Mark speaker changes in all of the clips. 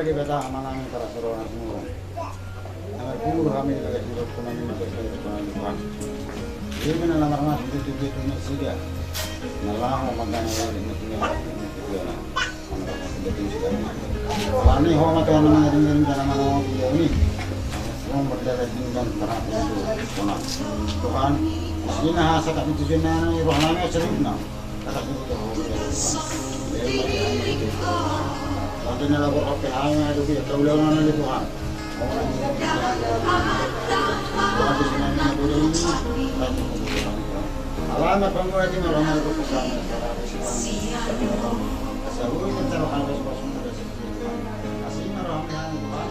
Speaker 1: lagi beta amanang para sorona semua. Namar puru kami lagi hidup kami itu saya Tuhan. Dia mana lamar mas itu nasiga. Nalang magana lagi nasiga. Lani ho mata nama dengan nama ini. Semua berjalan dengan terang itu Tuhan. Sina sakat itu jena rohana cerita. Kata itu nanti nela kok hanya itu dia kaulangan dari Tuhan. Alamat penggugat ini orang itu pesan. Seluruh cara harus bersumpah Tuhan. Kasih orang yang Tuhan.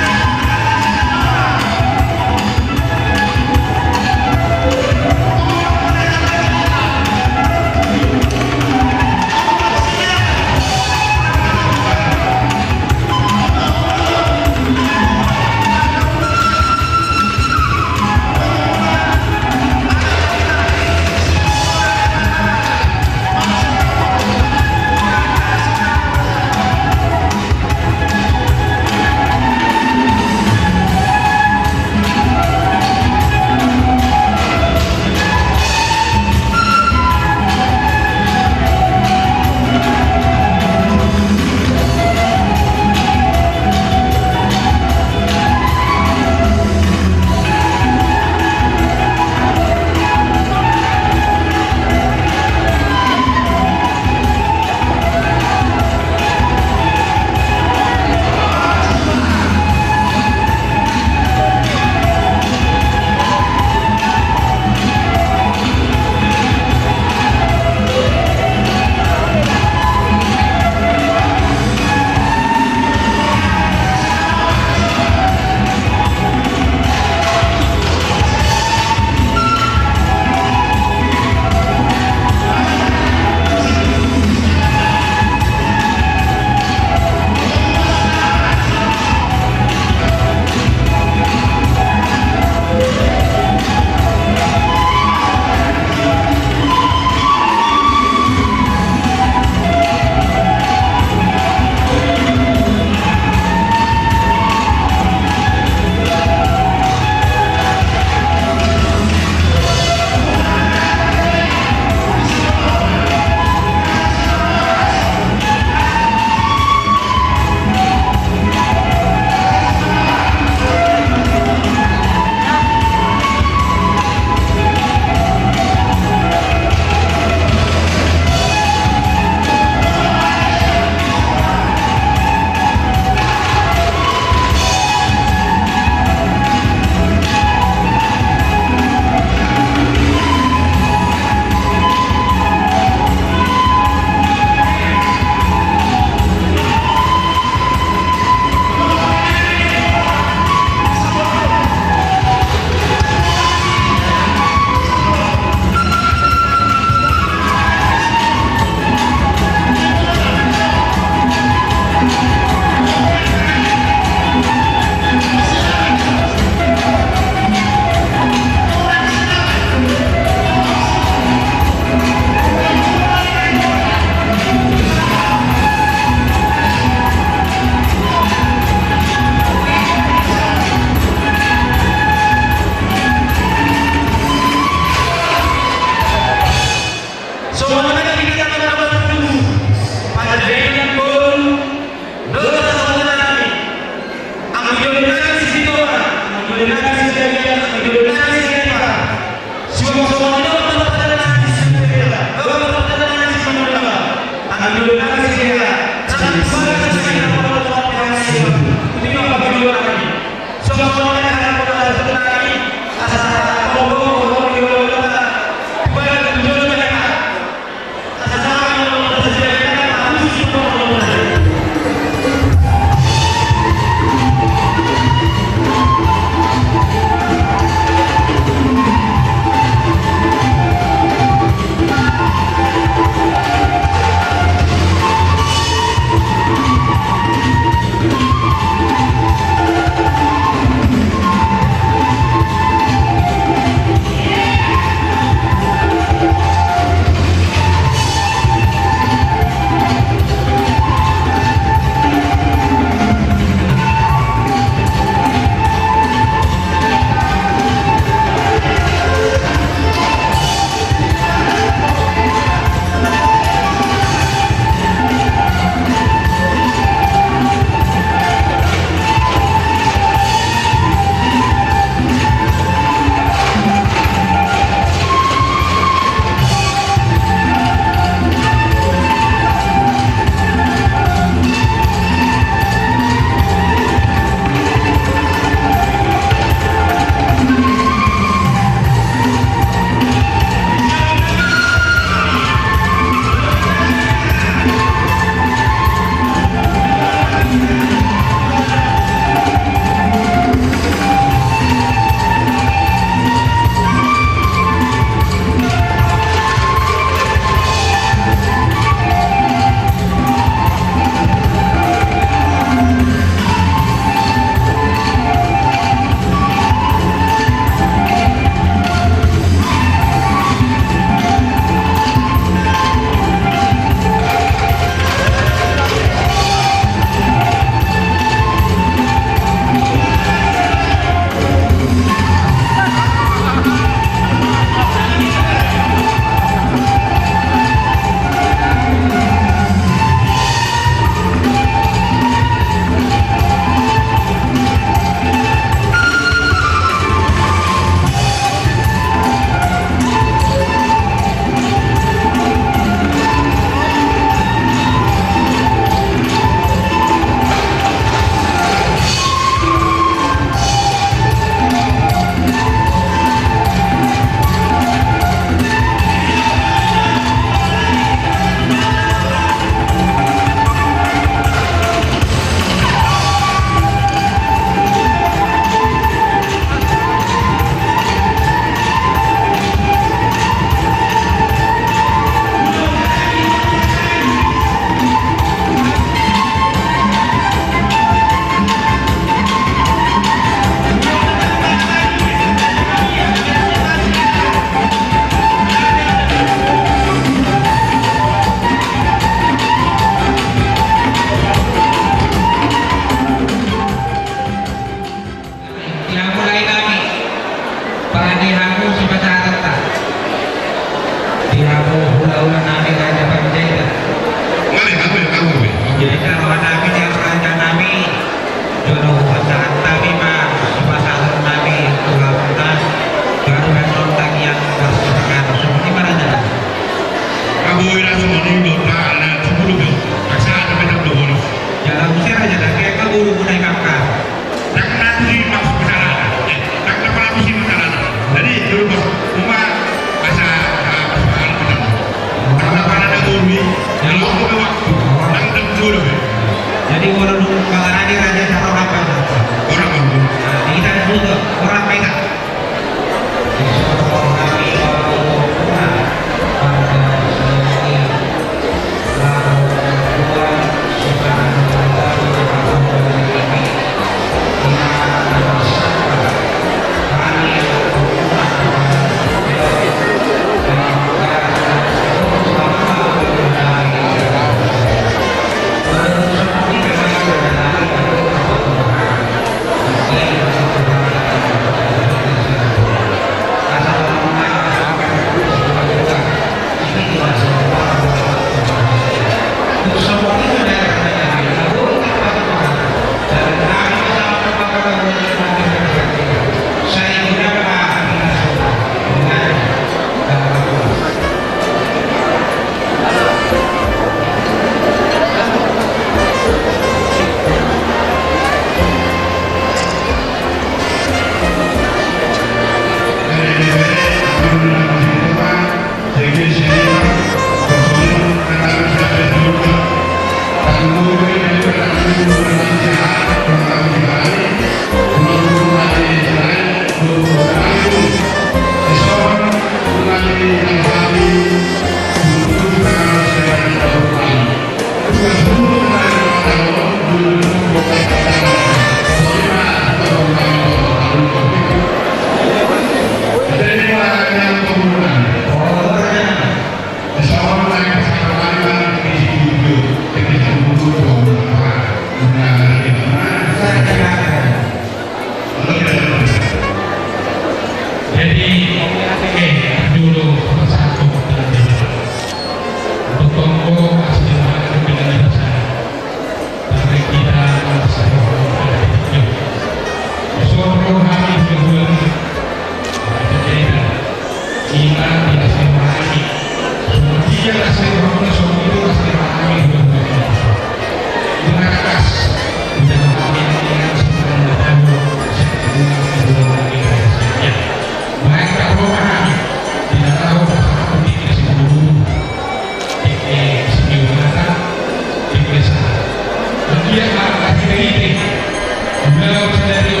Speaker 2: dari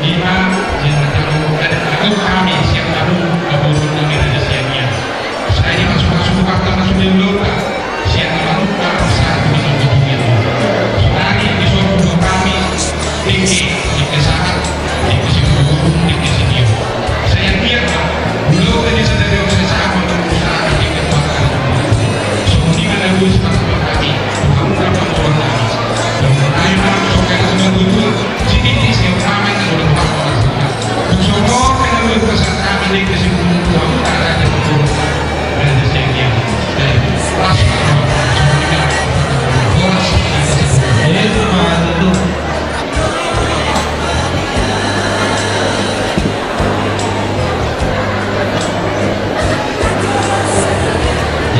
Speaker 2: lima yang tahu kami siap tahu kebutuhan kami dari siapnya. Saya masuk kata masuk di luar siap tahu satu itu betul. Soalnya disuruh kami tinggi di kesahat di kesimpulan di kesimpulan. Saya kira belum tadi sedang berusaha untuk usaha di kekuatan. Semuanya ada usaha kami bukan berapa orang kami. Ayo masuk ke dalam betul. Jadi yang kami sudah melakukan. Semua dengan usaha kami di kesimpulan bukan ada betul. Ada sekian dari kelas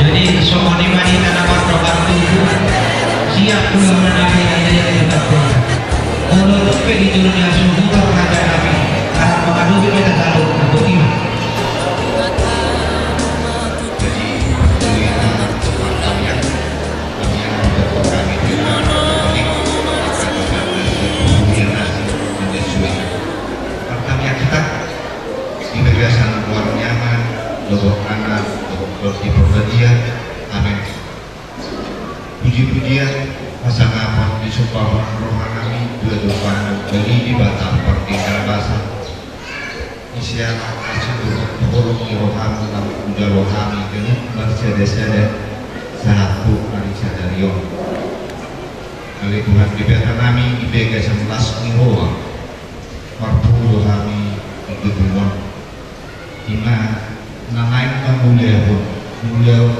Speaker 3: jadi semua di mana tanaman program tubuh siap pula menapi ada yang tetap untuk di dunia sungguh terhadap kami akan menghadapi kita selalu untuk ini.
Speaker 4: Kebiasaan luar nyaman, lobok anak, lobok di perbadian, amin. Puji-pujian, pasang apa di sumpah rohani, dua doa bagi di batam pertinggal basah. Isian kasih tolong rohani, udah rohani, ini bersede-sede, satu hari sadarion. Kali Tuhan dibiarkan kami, dibega 11 nihoa, waktu rohani, itu bulan. Ima nanain mulia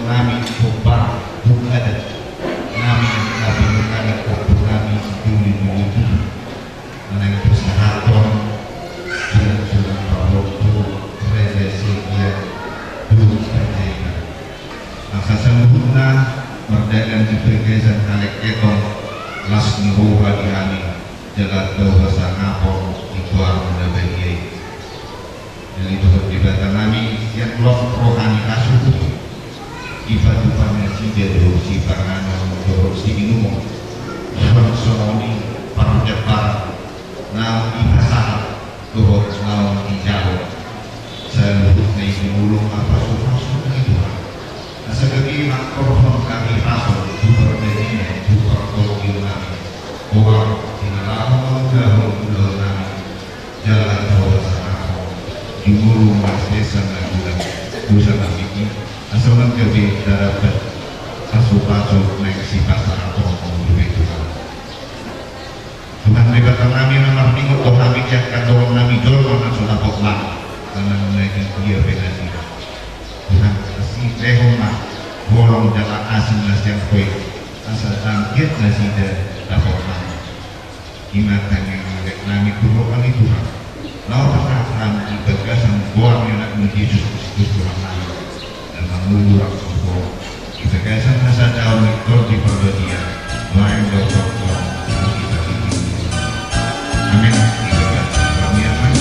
Speaker 4: nami coba bukan nami bukan nami dulu nanain persaraton sudah kalau resesi dia dulu percaya masa sempurna berdagang di pergesan kalek etong las niru hadi jalan bahasa ngapong di luar mendabai jadi itu dibaca kami yang blok rohani asuh ibadah si dedo si panganan si minum sononi parjepar nau ibasah turut nau hijau seluruh naik mulung apa sudah itu segini makrohon kami rasul super bedine super kolokil kami orang tinggal jauh belum kami jalan bawah Jumuru masih sangat bulan bulan ini asalkan jadi dapat asuh naik si pasar atau itu Tuhan memberikan kami nomor minggu toh kami yang kandung kami jual mana sudah koklah karena menaikkan dia penasi Tuhan kasih rehoma bolong jalan asing nasi yang kue asal tangkit nasi dapat kami ingatkan yang kami kumpulkan itu Lalu akan dibagasan buang yang nak Yesus Kristus Tuhan dan mengulur semua dibagasan masa jauh itu di perbedian lain dokter amin dibagasan kami aman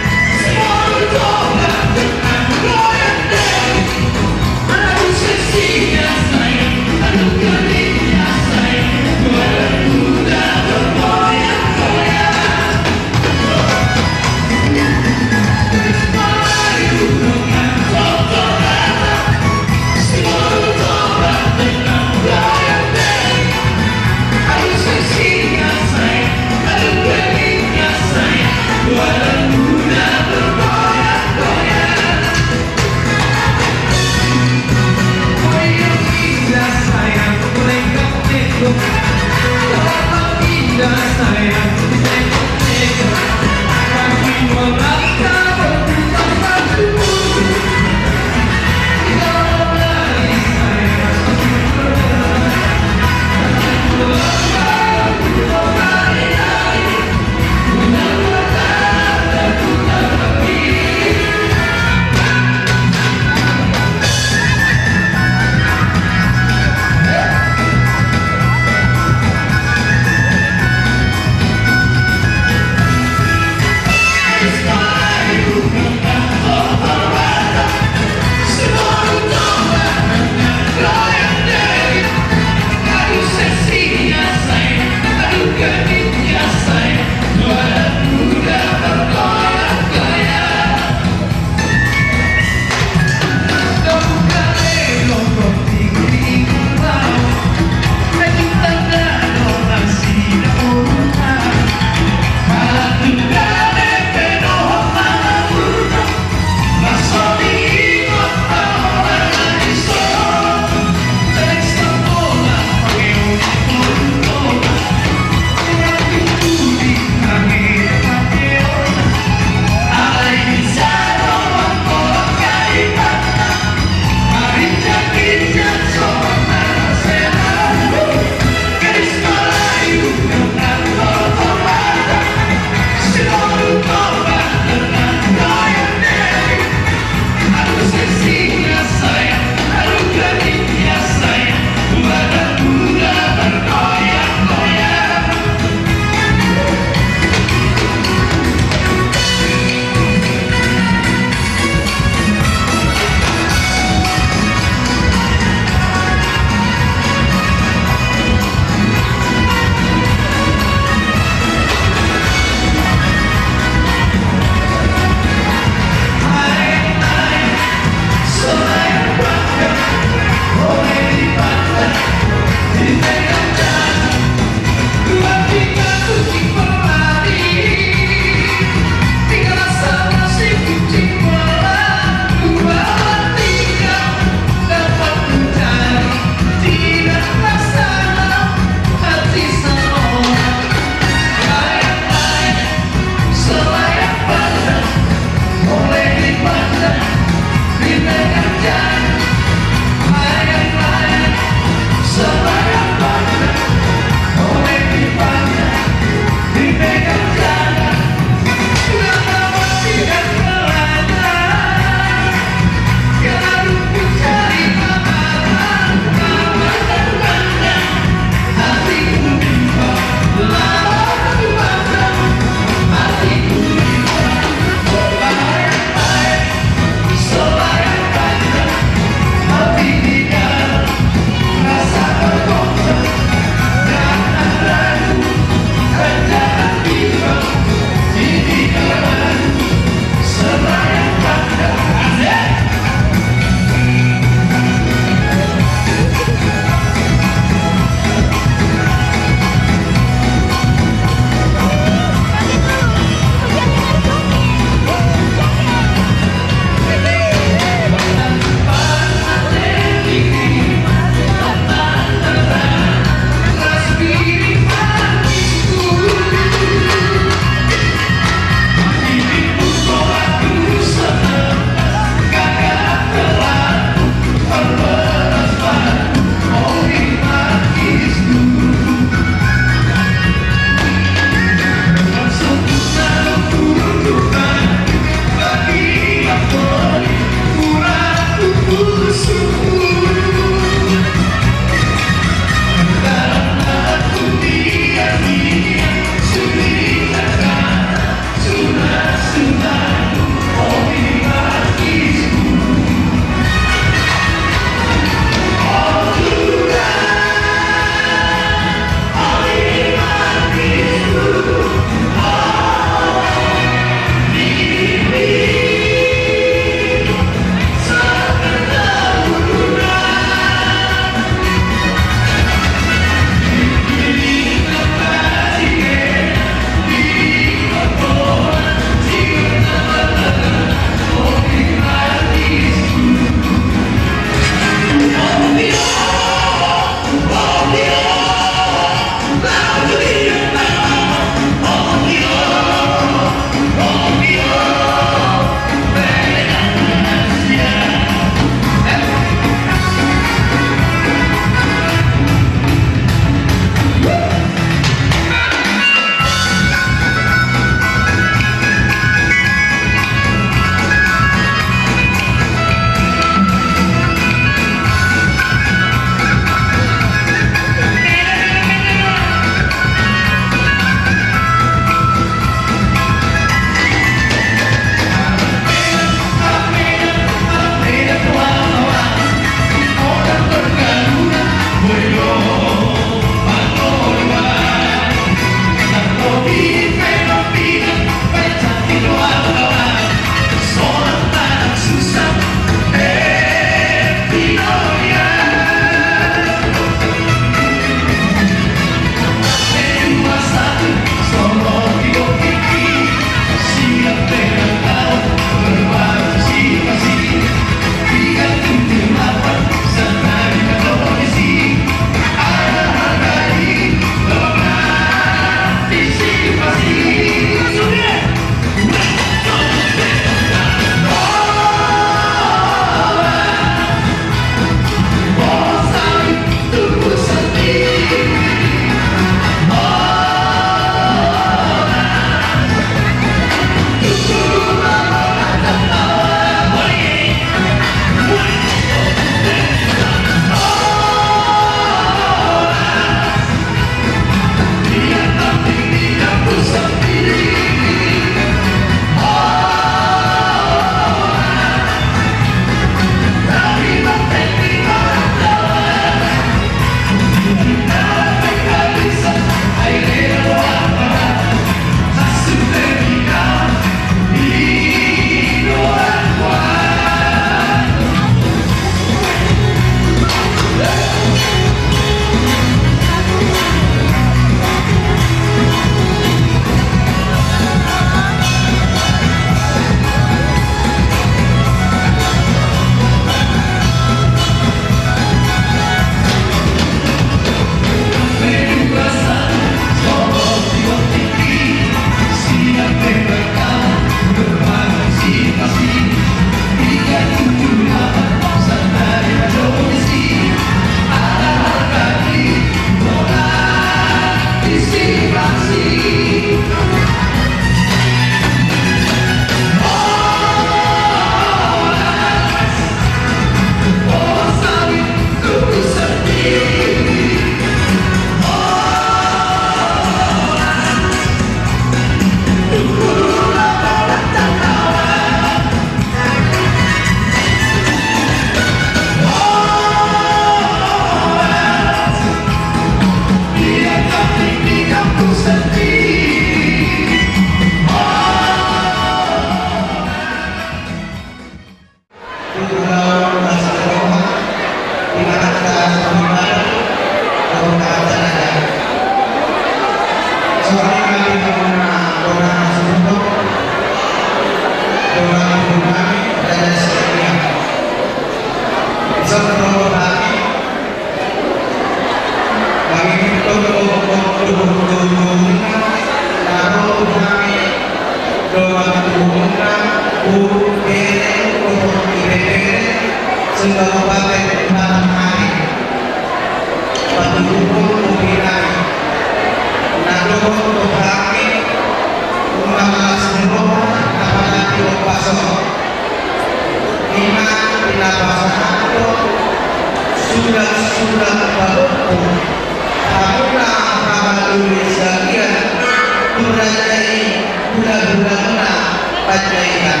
Speaker 3: panjaitan.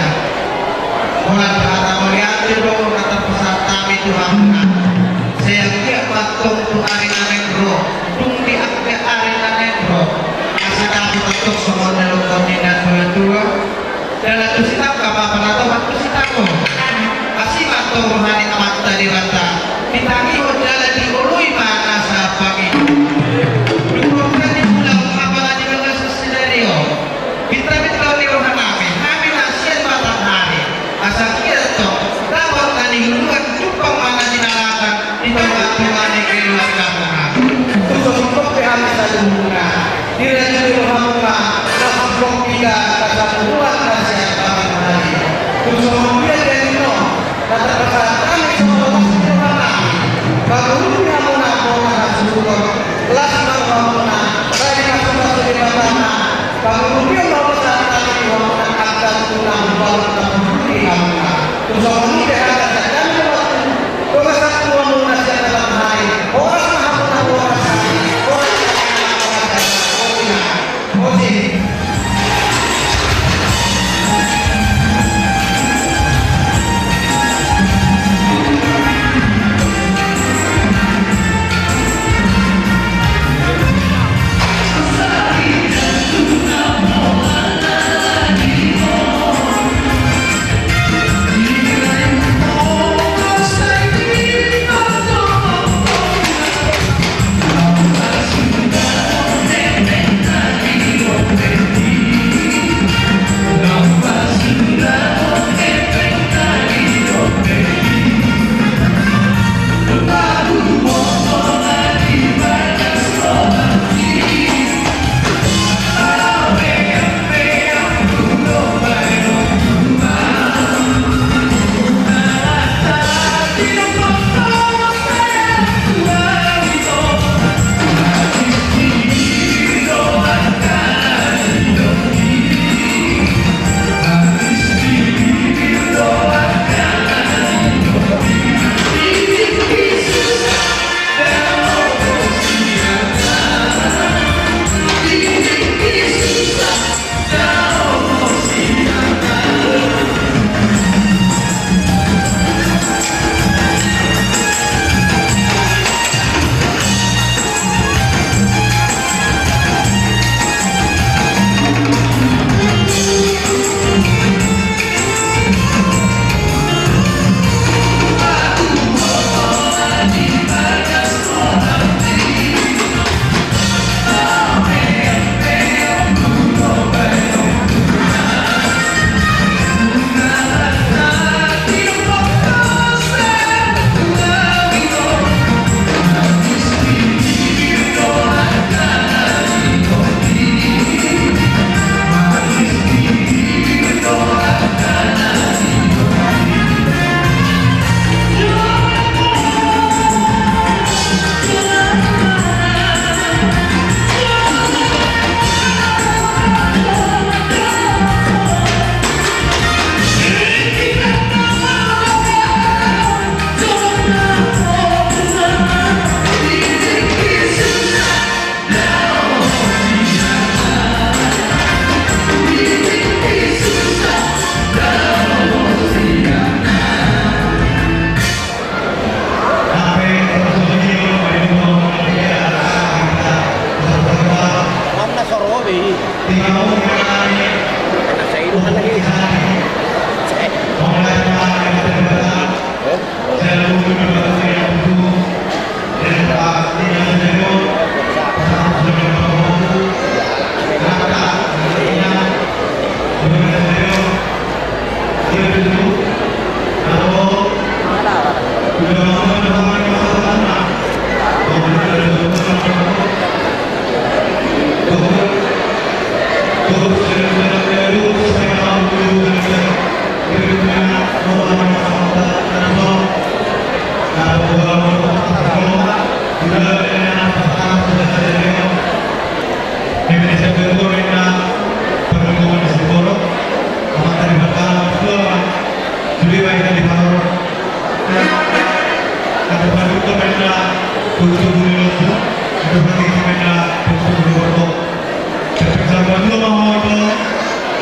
Speaker 3: Mohon kata melihat itu kata pesan kami Tuhan. Saya tiap waktu tu arena negro, tung di arena negro. Asal kami untuk semua dalam koordinat berdua. Dan itu sih apa pada waktu sih tahu. Asih waktu rohani amat tadi bata. Ditangi jalan di ului mana sapagi. Dukungan di pulau apa lagi kalau sesudario. Mitra-mitra di rohani kami nasihat matahari. Asal kita dapat kali duluan jumpa mana dinalakan di tempat Tuhan yang keluar kampung. Untuk pihak satu bunga. Diraja Muhammad Rasul kita kata buat nasihat matahari. Untuk kemudian dari no kata pesan kami semua Bagulnya muna syukur lama muna raya masuk di mana bagulnya mau tadi muna akan tunang baru di muna terus kemudian ada dan waktu pesan tua muna dalam hari orang muna orang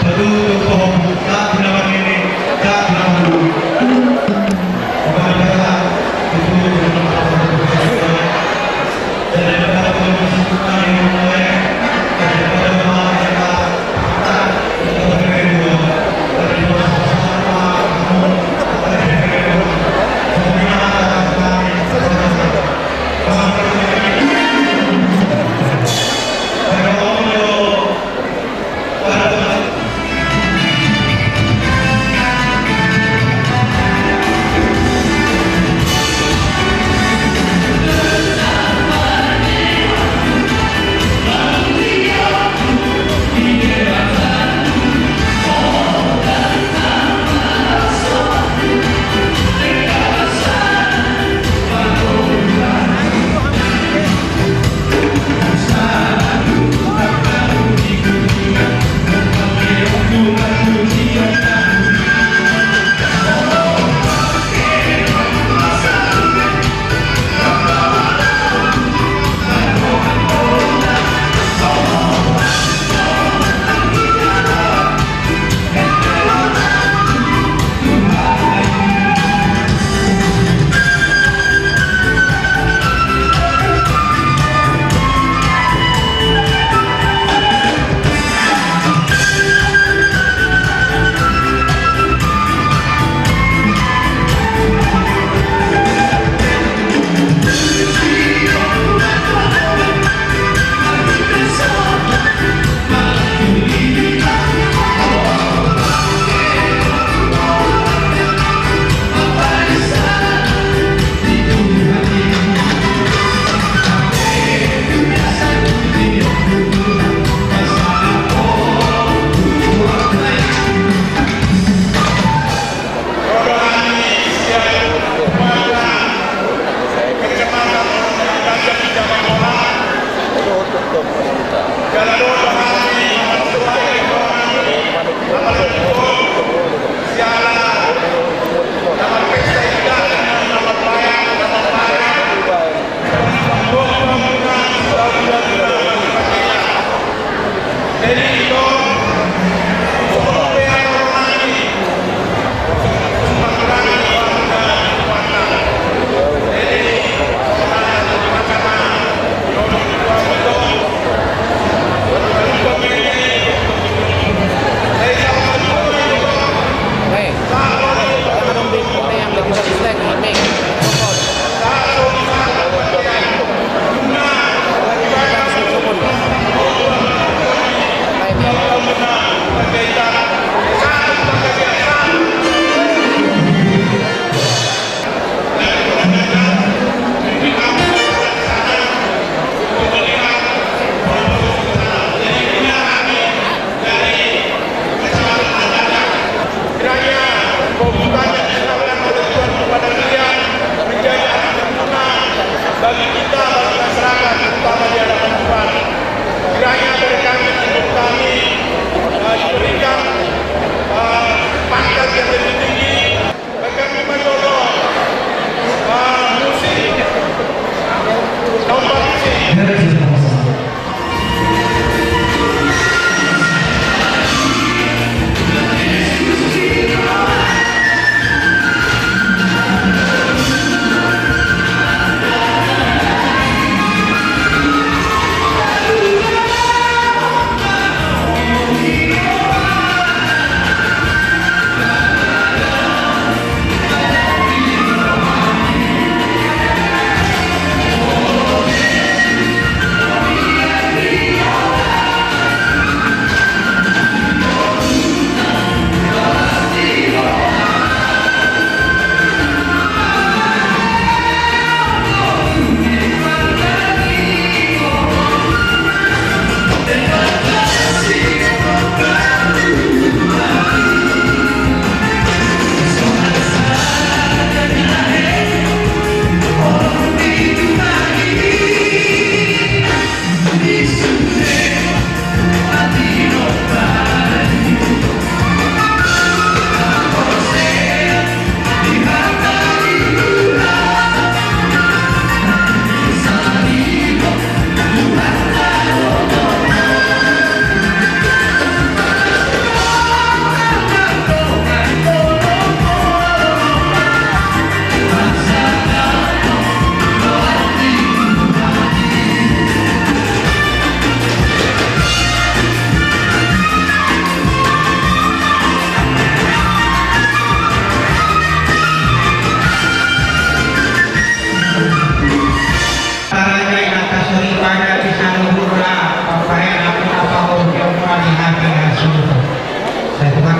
Speaker 3: Satu,
Speaker 5: Para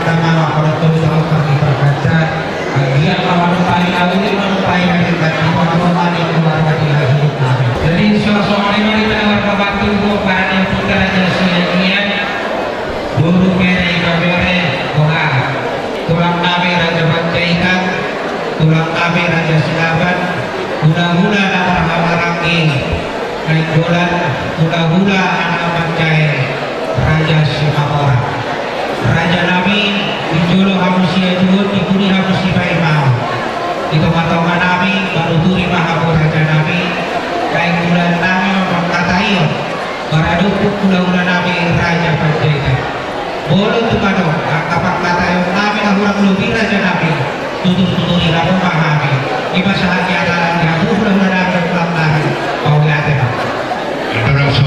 Speaker 3: pertama waktu itu tahu kami berkaca dia menupai awalnya menupai dari kaki menupai keluarga di hidup kami. Jadi soal ini kita warga Batu bukan yang kita aja sia-sia guru kere kabere bola tulang kami raja Pancaikan tulang kami raja Silaban hula-hula nama Hamaraki naik bulan hula-hula anak Pancai raja Simapora raja Nabi dijolo hamusia juhud dibuni hamusi baimau itu matoma Nabi baru turi mahabu raja Nabi kain bulan Nabi mengkatayo baradukuk hula-hula Nabi raja Pancaikan boleh tu kado kapak katayo Nabi ahurang lubi raja Nabi tutur-tuturi rabu mahami iba sahanya dalam rabu hula-hula Nabi pelan-pelan pawiyate pak
Speaker 2: Orang so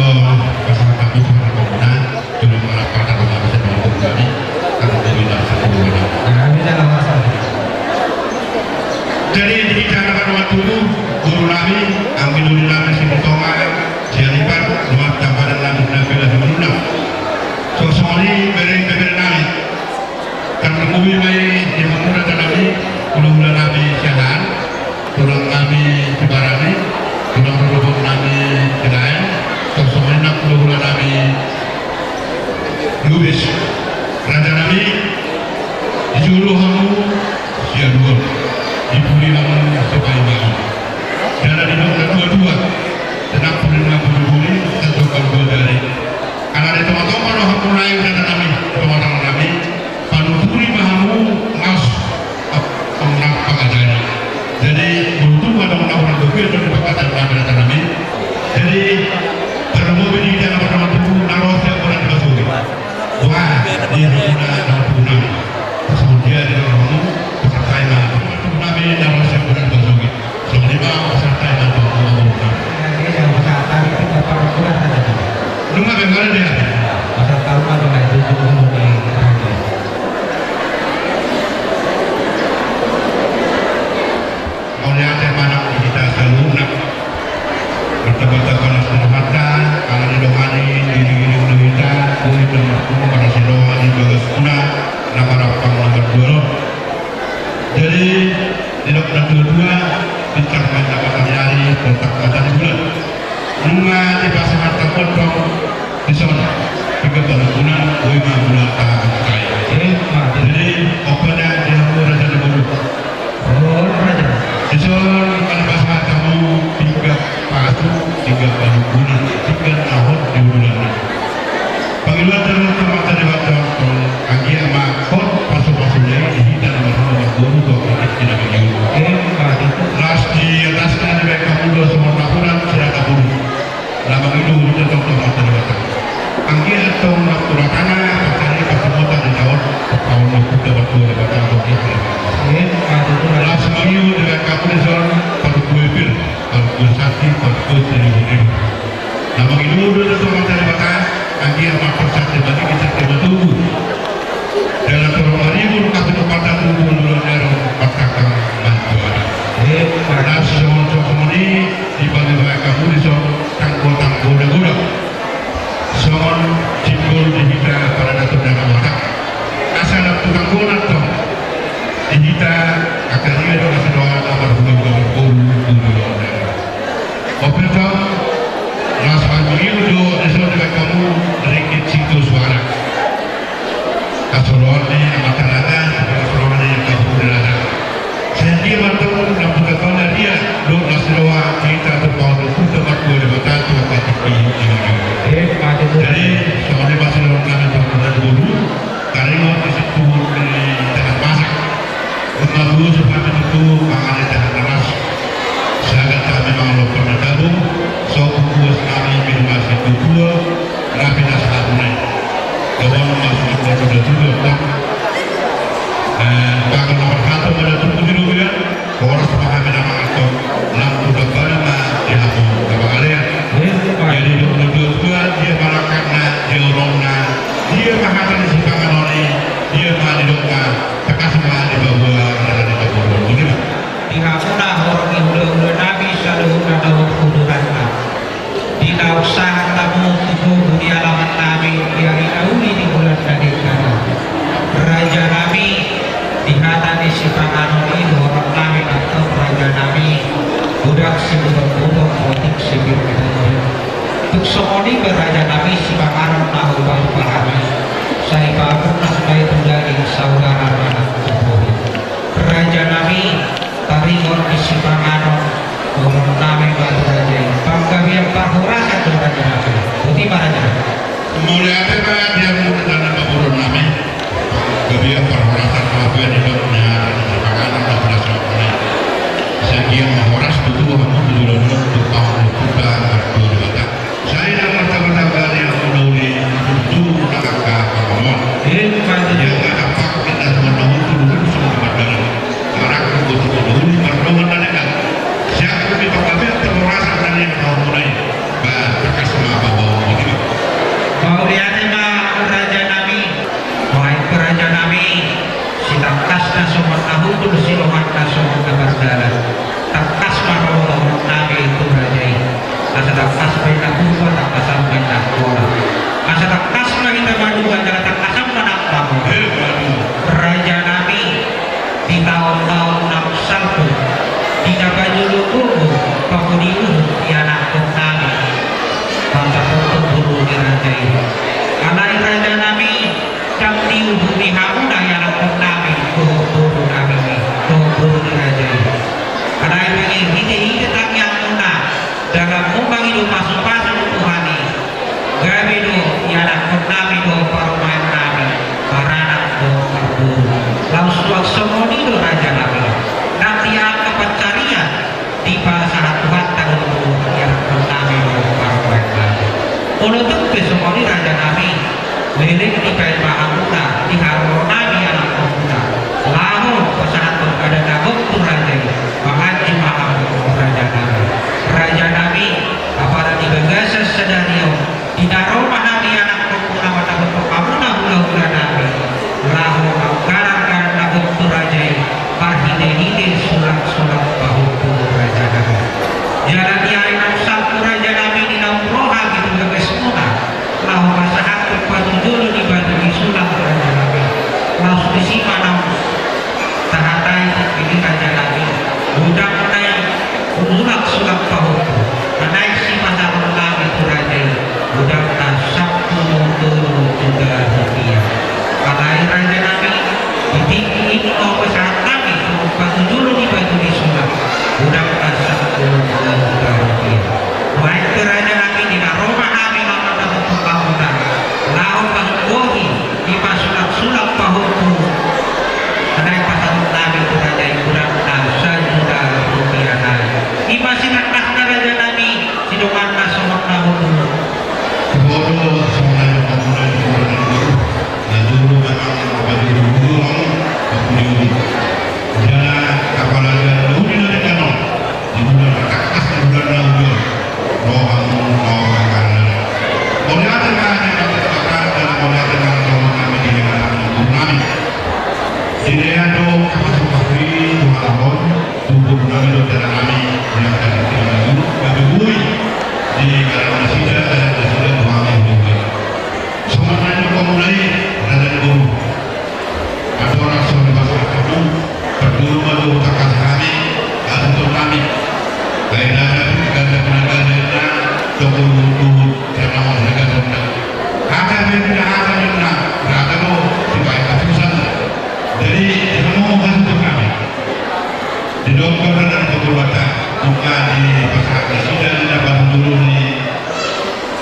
Speaker 2: pasal kami para pemuda belum melakukan rumah bisa melakukan kami karena tidak satu orang.
Speaker 3: kami dalam masalah
Speaker 2: Jadi di cara waktu itu guru kami ambil dulu kami si Mutonga sialipan luar kabar lalu nabi lalu dulu. So sorry bereng kami karena kami mai di mana kami ulang nabi jalan ulang kami sebarani ulang berhubung kami kedai semuanya nak ulang kami Lubis raja nabi disuruh kamu siap dua diberi kamu supaya bangun dan di nomor dua tenang penerima buru-buru tentukan dua dari karena di teman-teman orang mulai raja nabi teman-teman nabi panuturi kamu ngas menang pengajaran jadi untuk pada orang-orang berpikir dan berkata raja nabi jadi kalau mau beri dia nama-nama tubuh naros yang pernah dibasuh wah dia ada punang kemudian dia orang peserta yang nabi naros yang pernah dibasuh selama peserta yang
Speaker 3: dia yang peserta itu dapat ukuran saja
Speaker 2: rumah bagaimana dia
Speaker 3: peserta rumah dengan 70 di raja
Speaker 2: oleh ada mana kita selalu nak bertemu-temu mata kalau di dohani diri-diri kita boleh bertemu pada siloa di bagas kuna nama rapang nomor 2 jadi di dokter kedua bincang banyak matahari kontak matahari bulan bunga di pasangan terpotong di sana 3 bulan 5 bulan tahun kaya jadi opennya di hamba raja baru
Speaker 3: oh raja
Speaker 2: di sana kalau pasangan kamu 3 pasu 3 bulan 3 tahun di bulan panggilan terus mata di waktu kaki sama kot pasu-pasunya di dan nomor guru kok tidak begitu ras di atasnya di bawah kamu semua tahunan sudah kabur lama itu tetap mata di waktu kaki atau waktu ratana pakainya pasu-pasunya di tahun kita berdua di waktu ras mayu di bawah kamu di sana pada kuepil pada sakti pada kuepil lama itu tetap mata di waktu kaki sama persakti bagi kita tunggu dalam beberapa hari pun kasih kepada tubuh dalam katakan bantuan. Pada semua ini di bawah kamu di sana tangguh gula. Soal simbol di kita pada datuk dan awak. Asal tukang gula tu di kita akan dia doa doa nomor gula. Operator langsung begitu di sana kamu ringgit situ suara. Kasorone matalada kasorone yang kapulada senti waktu dalam kata dia do nasroa kita terpaut untuk waktu di batatu waktu ini jadi soalnya masih orang kan terpaut dulu karena di situ di tengah masak lalu seperti itu ada tengah keras sangat kami mau pernah gabung so kuas kami minum itu dua rapi nasional kawan masuk ke dalam juga
Speaker 3: Untuk somoni beraja nabi si pangaran nahu baru pahami. Saya bangun nasbai daging saudara anak tubuh. Raja nabi taringon di si pangaran orang nabi baru raja. Panggawian pahurasa tu raja nabi. Putih raja.
Speaker 2: Mulai apa dia menggunakan keburun nabi. Kebiasaan perhoratan kafian itu punya sepanganan dan berdasarkan sekian horas tujuh tahun juga atau dikata saya nak martabat yang menulis tujuh nakaka pamon yang ada fakta dan menulis tujuh semua badan orang tujuh menulis perdoman dan kan siapa di pokoknya terorasa dan yang tahu mulai bahkan semua bawa ini
Speaker 3: Mau lihat raja nabi, baik raja nabi, si takas na sumot tahu tu si lohan na sumot kabardalan. Takas marong nabi itu raja ini. Asa takas benda buka, takasan benda bola. Asa takas na kita berdua jangan takasan manak kamu. Raja nabi di tahun-tahun 61 di baju luku pemudiu di anak nabi. Bangsa untuk buru di raja ini. Alai raja nabi jam tiu bumi hamuna yang anak nabi buru nabi buru di raja ini. Alai bagi hide tak yang muna dalam mumpang hidup masuk-masuk Tuhan ini. Gabi do yang anak nabi do parumahan nabi baranak do buru. Lalu suak semoni do raja nabi. Nanti akan pencarian di bahasa Tuhan tanggung yang nabi do parumahan nabi. Kalau tempe semua ini raja nabi lirik di kain mahamuna di harun nabi anak muda lalu pasangan berada nabuk tu raja ini mengaji mahamuna raja nabi apalagi di bagasa sedario di daroma nabi anak muda mata bentuk mahamuna hula-hula nabi lalu mengkarang nabuk tu raja ini parhide-hide sulam-sulam bahuku raja nabi jalan diarinam satu raja nabi di namroha gitu gagas semua lalu masakan batu dulu di batu disulam raja nabi lalu disimpan tahatai ini raja nabi budak naik ulang sulam bahuku naik si masakan nabi itu raja ini budak tasak dulu juga rupiah kalai raja nabi ditinggi ini mau masakan nabi batu dulu di batu disulam budak tasak dulu juga rupiah baik ke raja nabi di naroma nabi mama tahu pembangunan lalu pasukohi di pasulat-sulat pahuku naik pasal nabi itu raja ikuran nasa juta rupiah naik di masinak nakna raja nabi si dongan nasomak nahudu
Speaker 2: bodoh semuanya pemulai dulu dan dulu memang bagi dulu aku diuji jangan kapal ada dulu dari kanon di bulan kakas di bulan lalu rohang karena boleh ada kan yang dikatakan dan boleh ada kan kalau kami di dalam kami jadi ada kapal seperti Tuhan tubuh kami do dalam kami yang akan diterima kami bui di dalam sida dan sida Tuhan juga semuanya mulai dari guru ada orang sudah bahasa kamu berdua malu kakak kami atau kami lain ada tenaga toko tubuh karena mereka sudah ada benda ada lo supaya keputusan jadi kamu bantu kami di dokter dan kekeluargaan buka di pasar sida dapat dulu di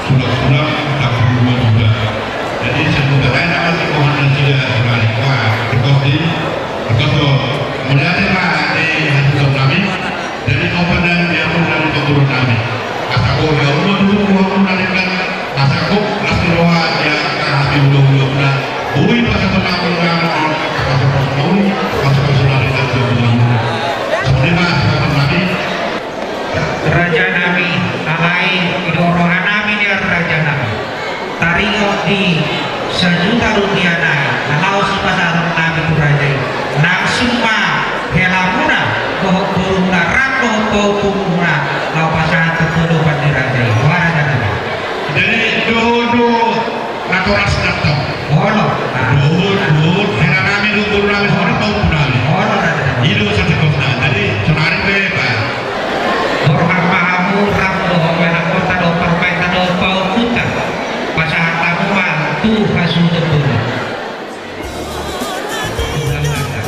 Speaker 2: sulam-sulam tak perlu juga jadi sebenarnya nama sekolah dan sida balik because mulai di hasil kami dari open dan dia pun dari keturun kami asal ya Allah dulu aku narikan asal asal doa dia kami udah pernah bui pasal tentang orang pasal dari itu sebenarnya asal kami
Speaker 3: raja nabi alai idorohan nabi dia raja nabi taringo di sejuta rupiah naik kalau si pasar nabi itu raja ini langsung helamuna kohok burungna rakoh kohokuna lau pasar tertudupan di raja ini raja nabi
Speaker 2: jadi dodo natural sedap
Speaker 3: ono
Speaker 2: dodo karena kami dulu kami orang tahu punali
Speaker 3: ono raja nabi
Speaker 2: itu satu kota jadi senarik bebas
Speaker 3: orang pahamu ram doh kota do permain do Ratu Hasu Tepung. Tuhan Naga.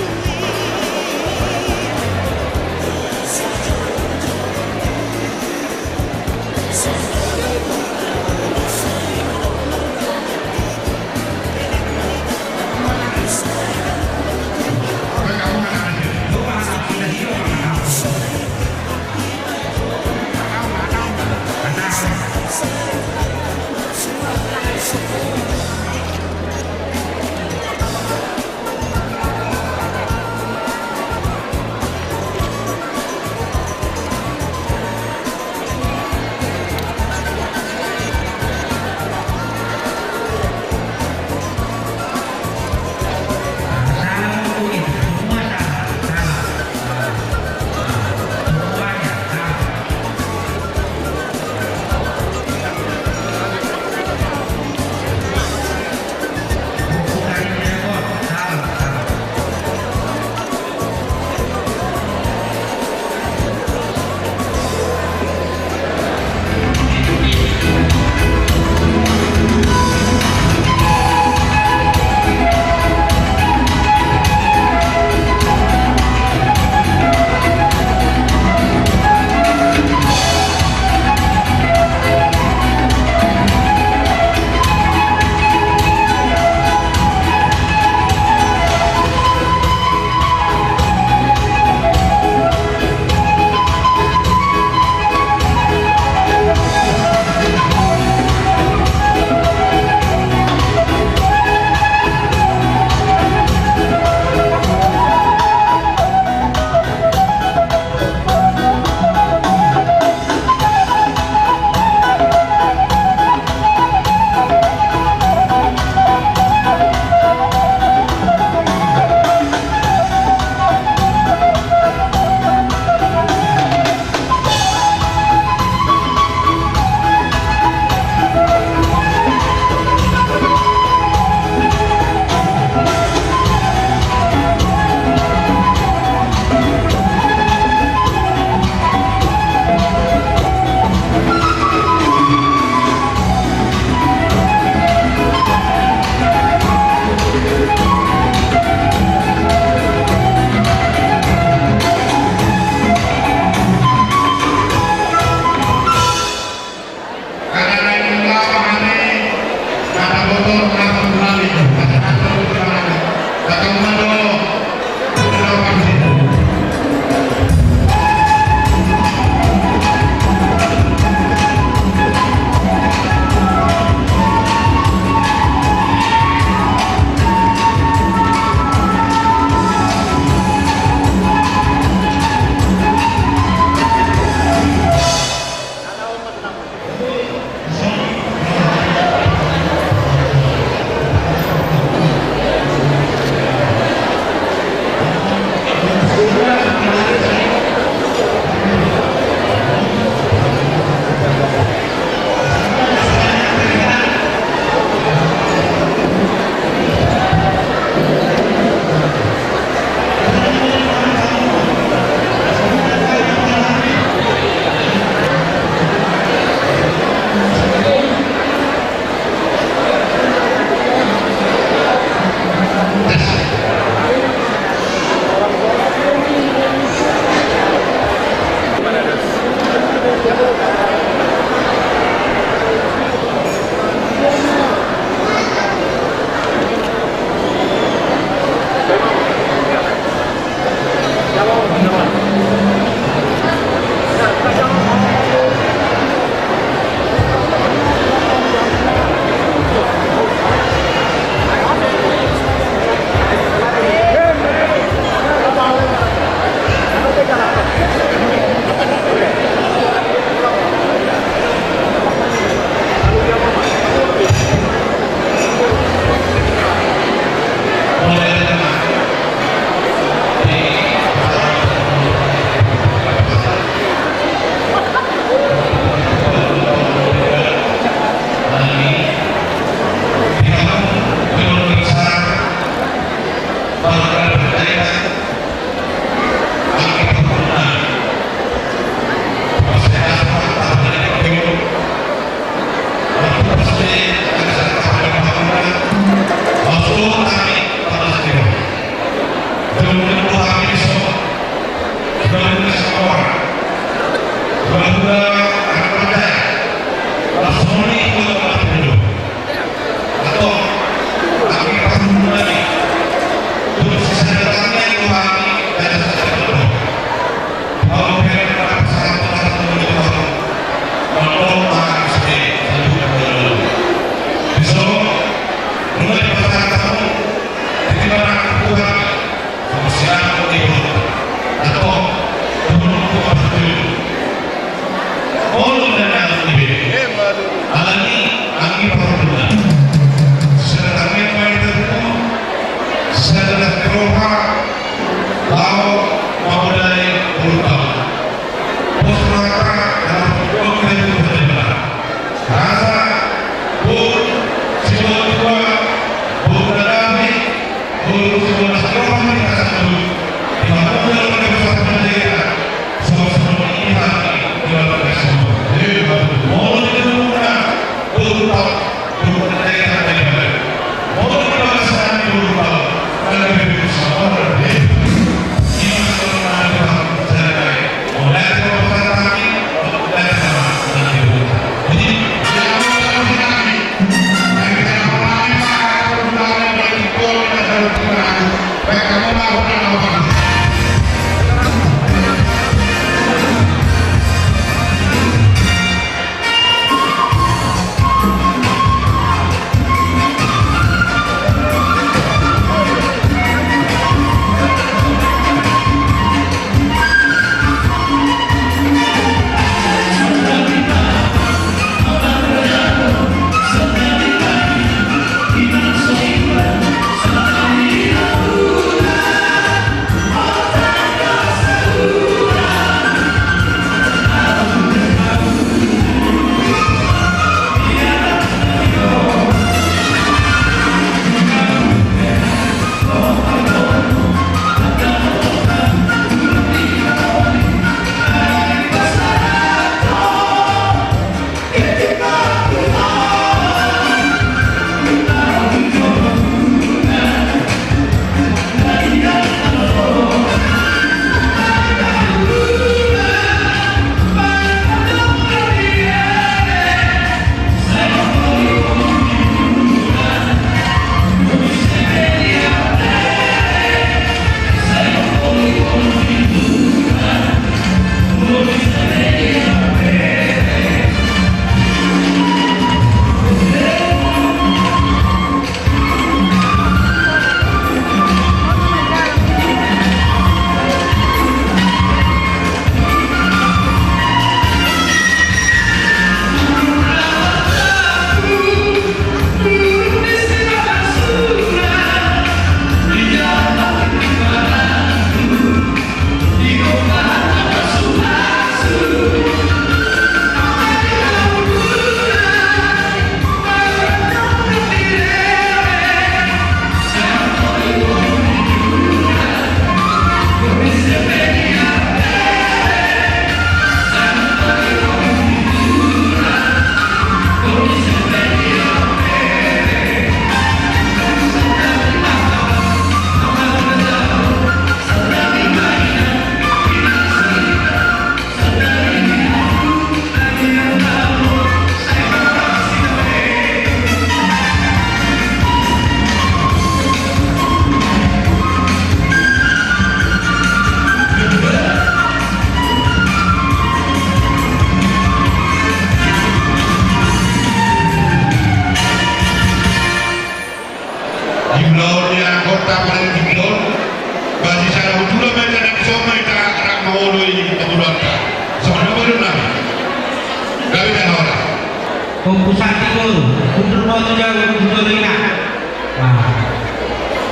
Speaker 3: Kumpusan Timur, Kundur Mojo Kundur Lina.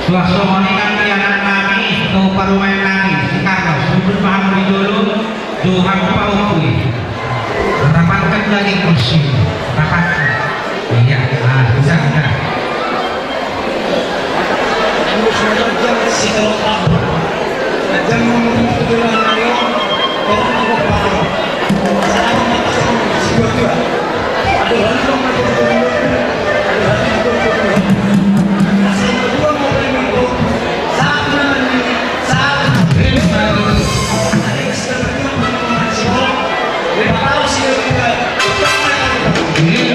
Speaker 3: Suasana kan anak kami, atau parumen kami, sekarang Kundur Paham Wijolo, Johan Paukui. Rapatkan lagi kursi, rapatkan. Iya, bisa.
Speaker 2: Ini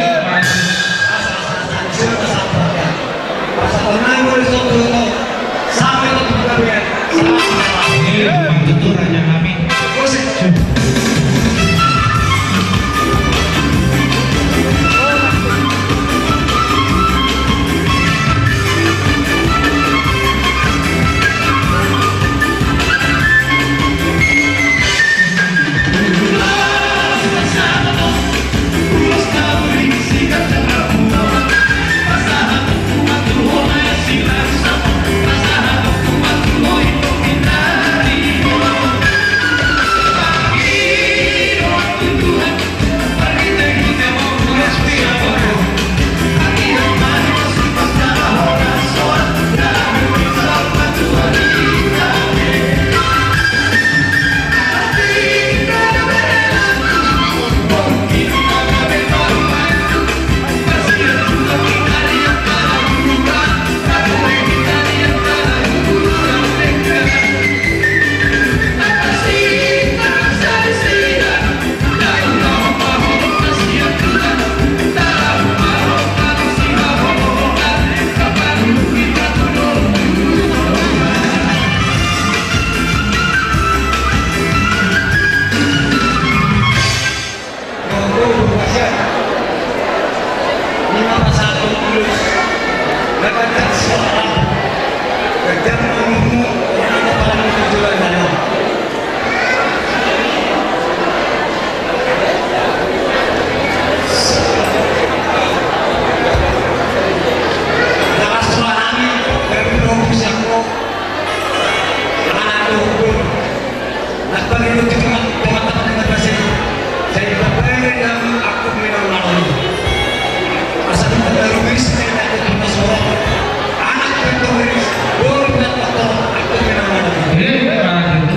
Speaker 3: 51 tulus nagkagdag suara gagdag menunggu orang paling tujuan dalam lakas suarami dari robus ako anak tuhun nagpalilog di pumatapan ng nagpasay sa ibabayan ng ako minang-laon asa ng pagkarumis na natin pinasuwa anak ng tuwiris buong ng pato ako minang-laon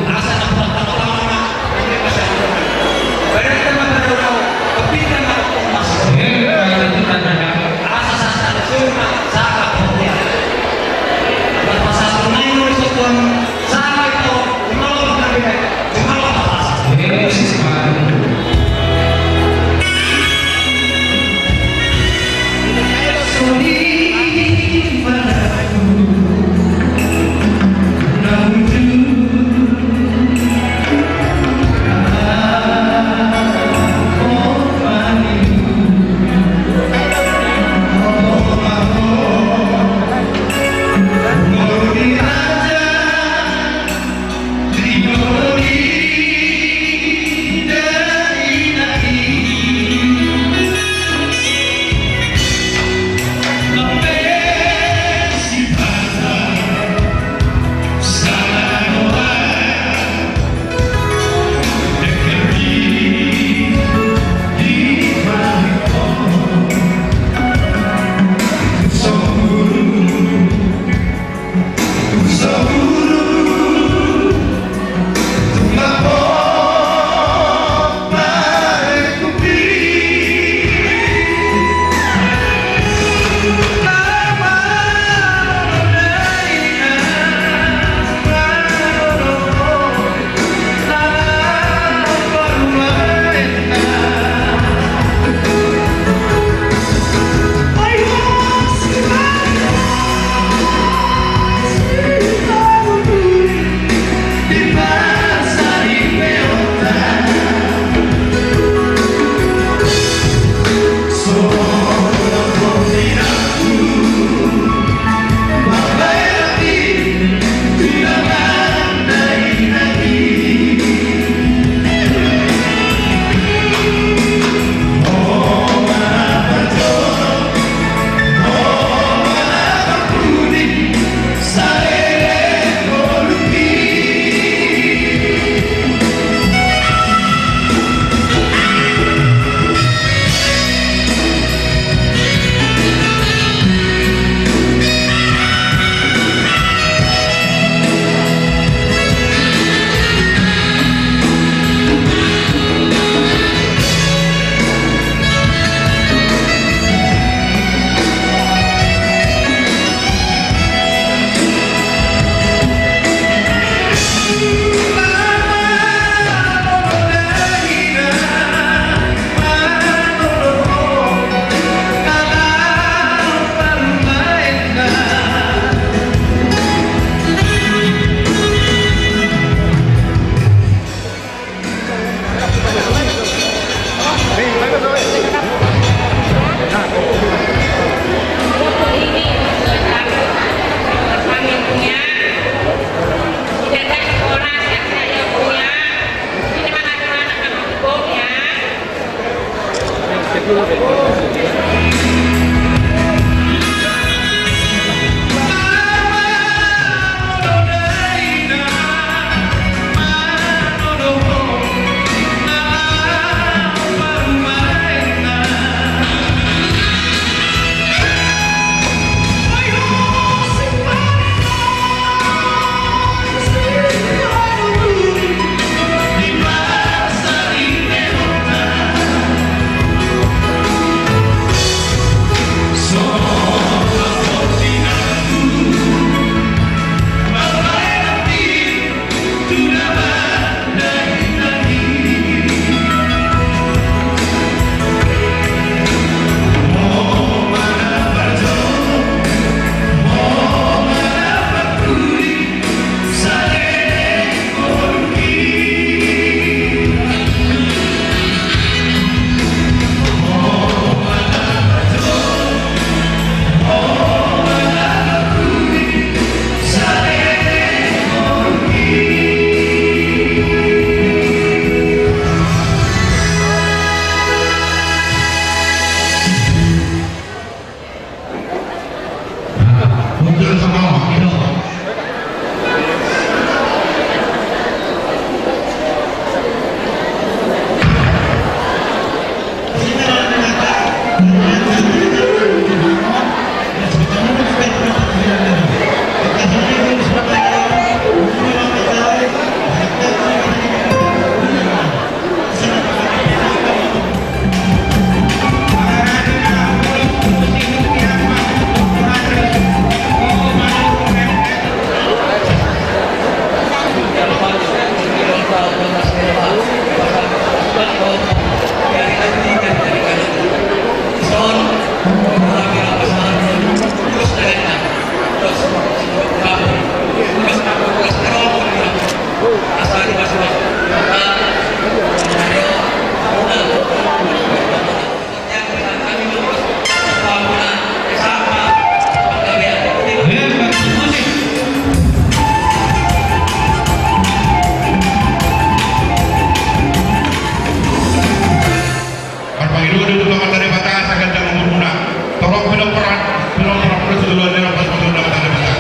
Speaker 2: orang belum pernah duluan dalam pas betul dalam tanda kata.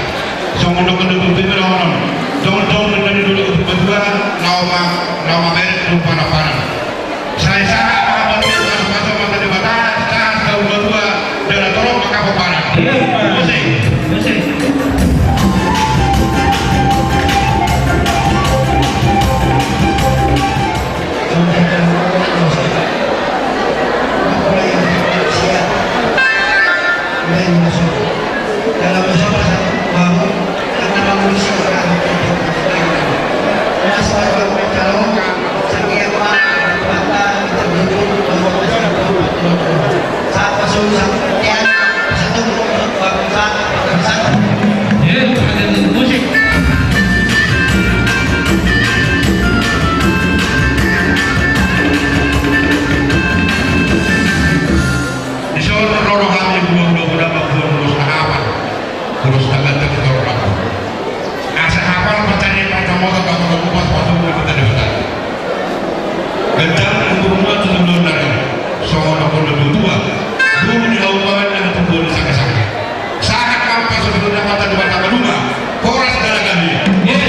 Speaker 2: Jangan dokter itu tidak orang. Jangan dari dulu untuk berdua nama merek lupa apa. Saya sangat masuk mata di mata. Saya tahu berdua dan tolong maka peparah. Musik.
Speaker 3: Dalam bahasa bahwa karena manusia kalau sakit mata saat masuk ya satu
Speaker 2: Musik. Di sana orang kami belum berapa kurus apa, kurus tangan kita orang. Asa apa macamnya pertama kalau kamu pas masuk ke kita depan. Gendang umurnya 7 dari, seorang orang tua. Dulu di awal dengan tubuh sakit-sakit. Saat kampas sebelumnya mata di mata rumah, koras darah kami. Yes,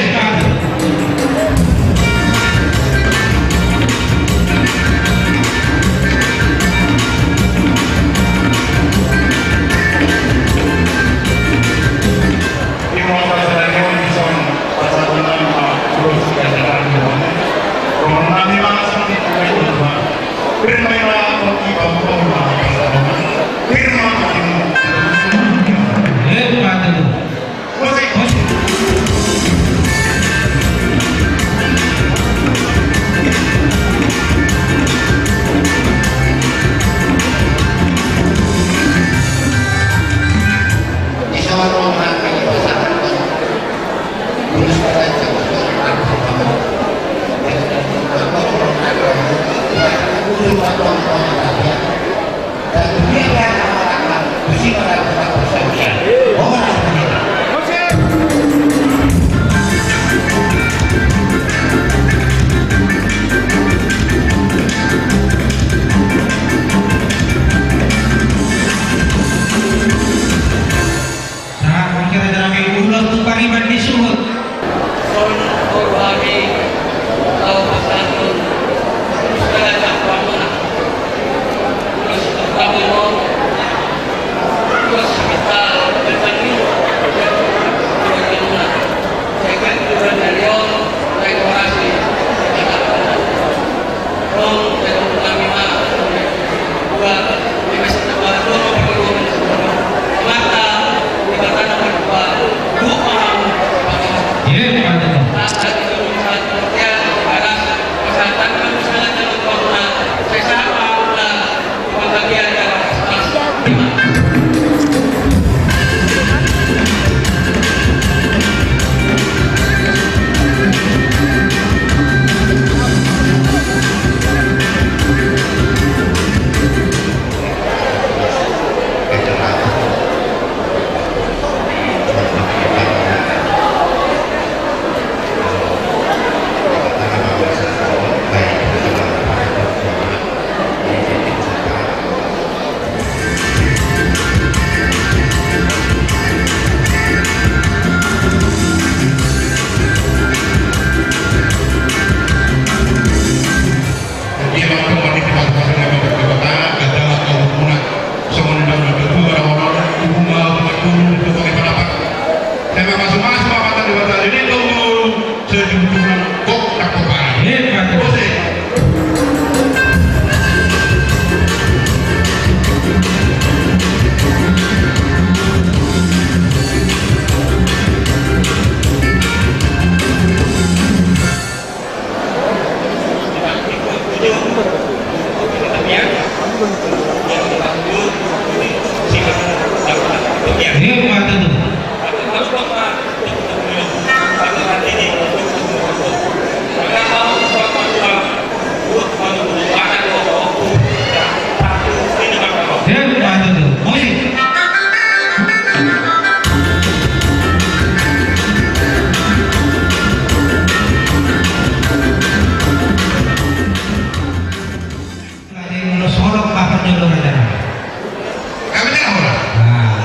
Speaker 3: Sorok apa nyuruh aja.
Speaker 2: Kami tak orang.
Speaker 3: Nah,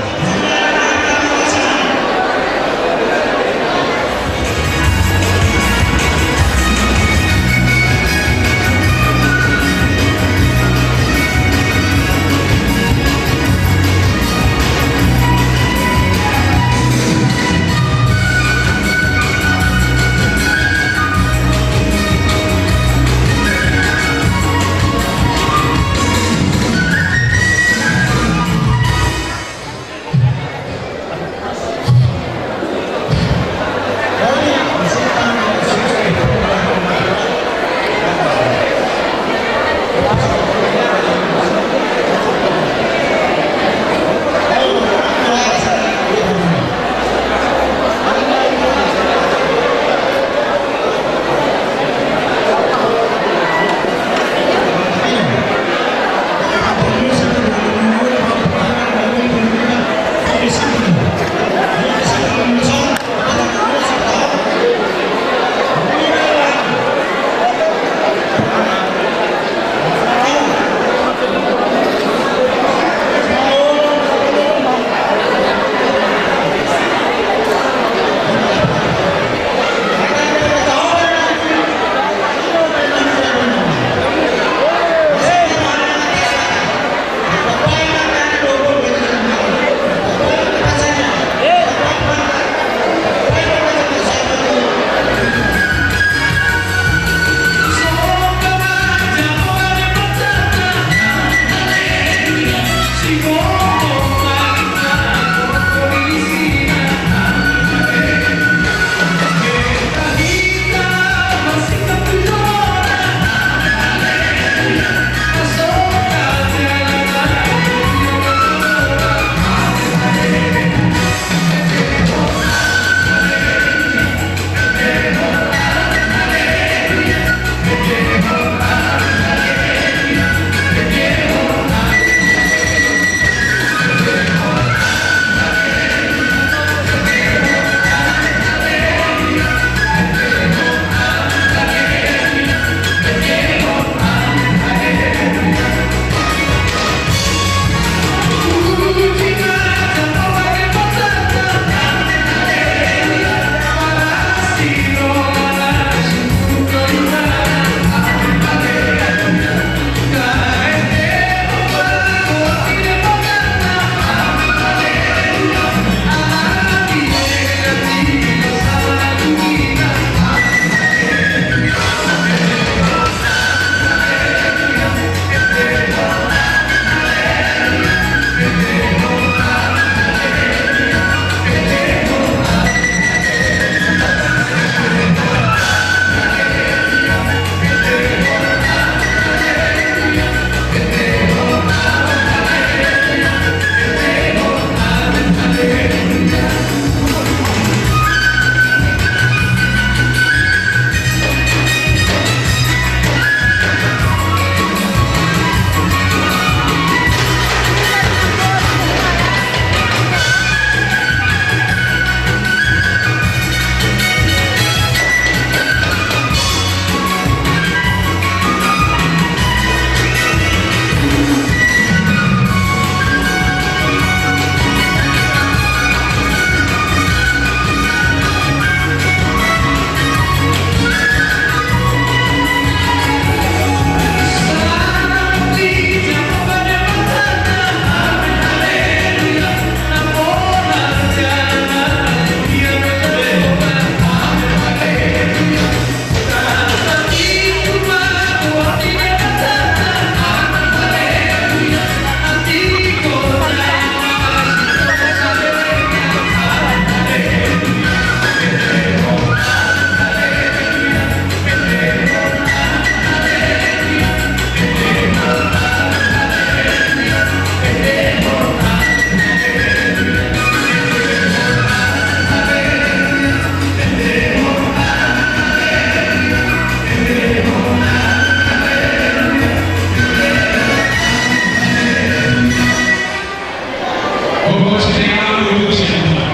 Speaker 2: bahwa saya menuju usia tua.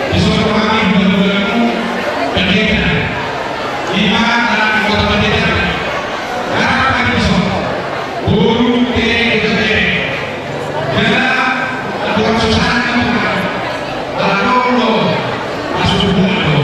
Speaker 2: Disuruh kami benar-benar pendeta, imam dalam kota pendeta. Karena kami disuruh guru TKJ, dalam aturan susah Tuhan, lalu masuk bulan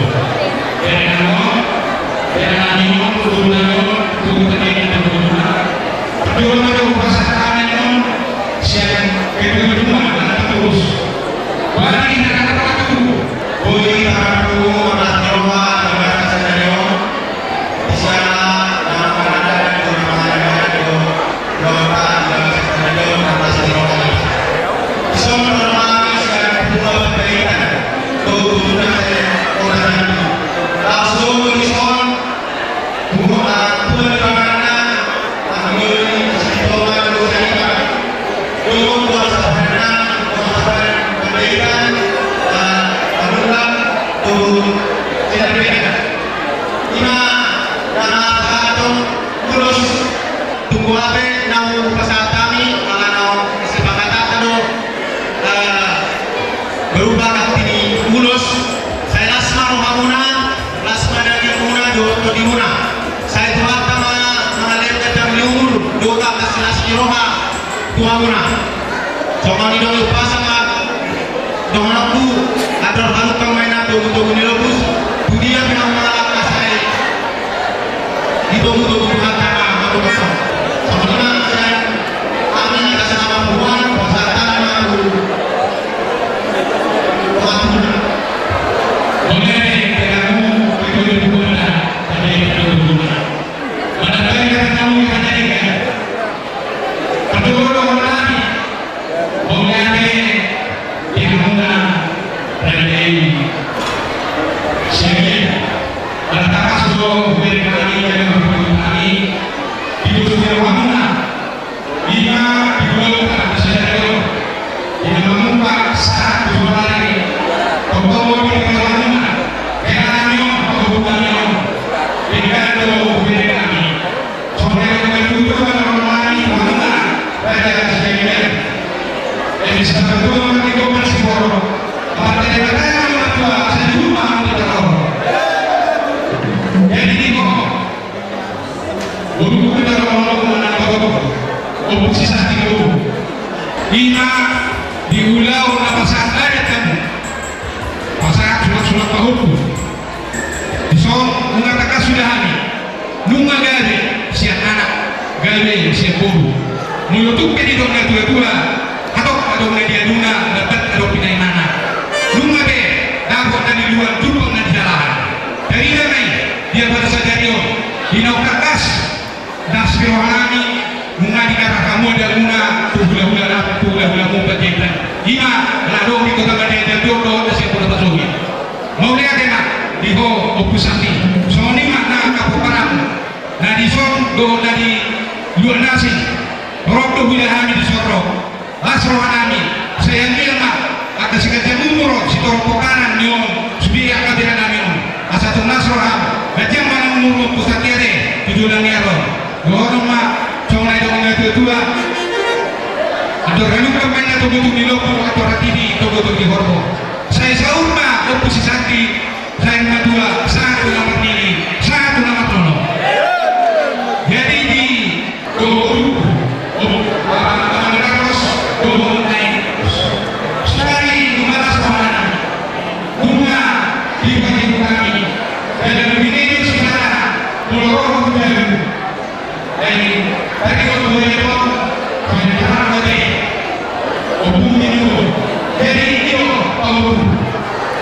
Speaker 2: jadi itu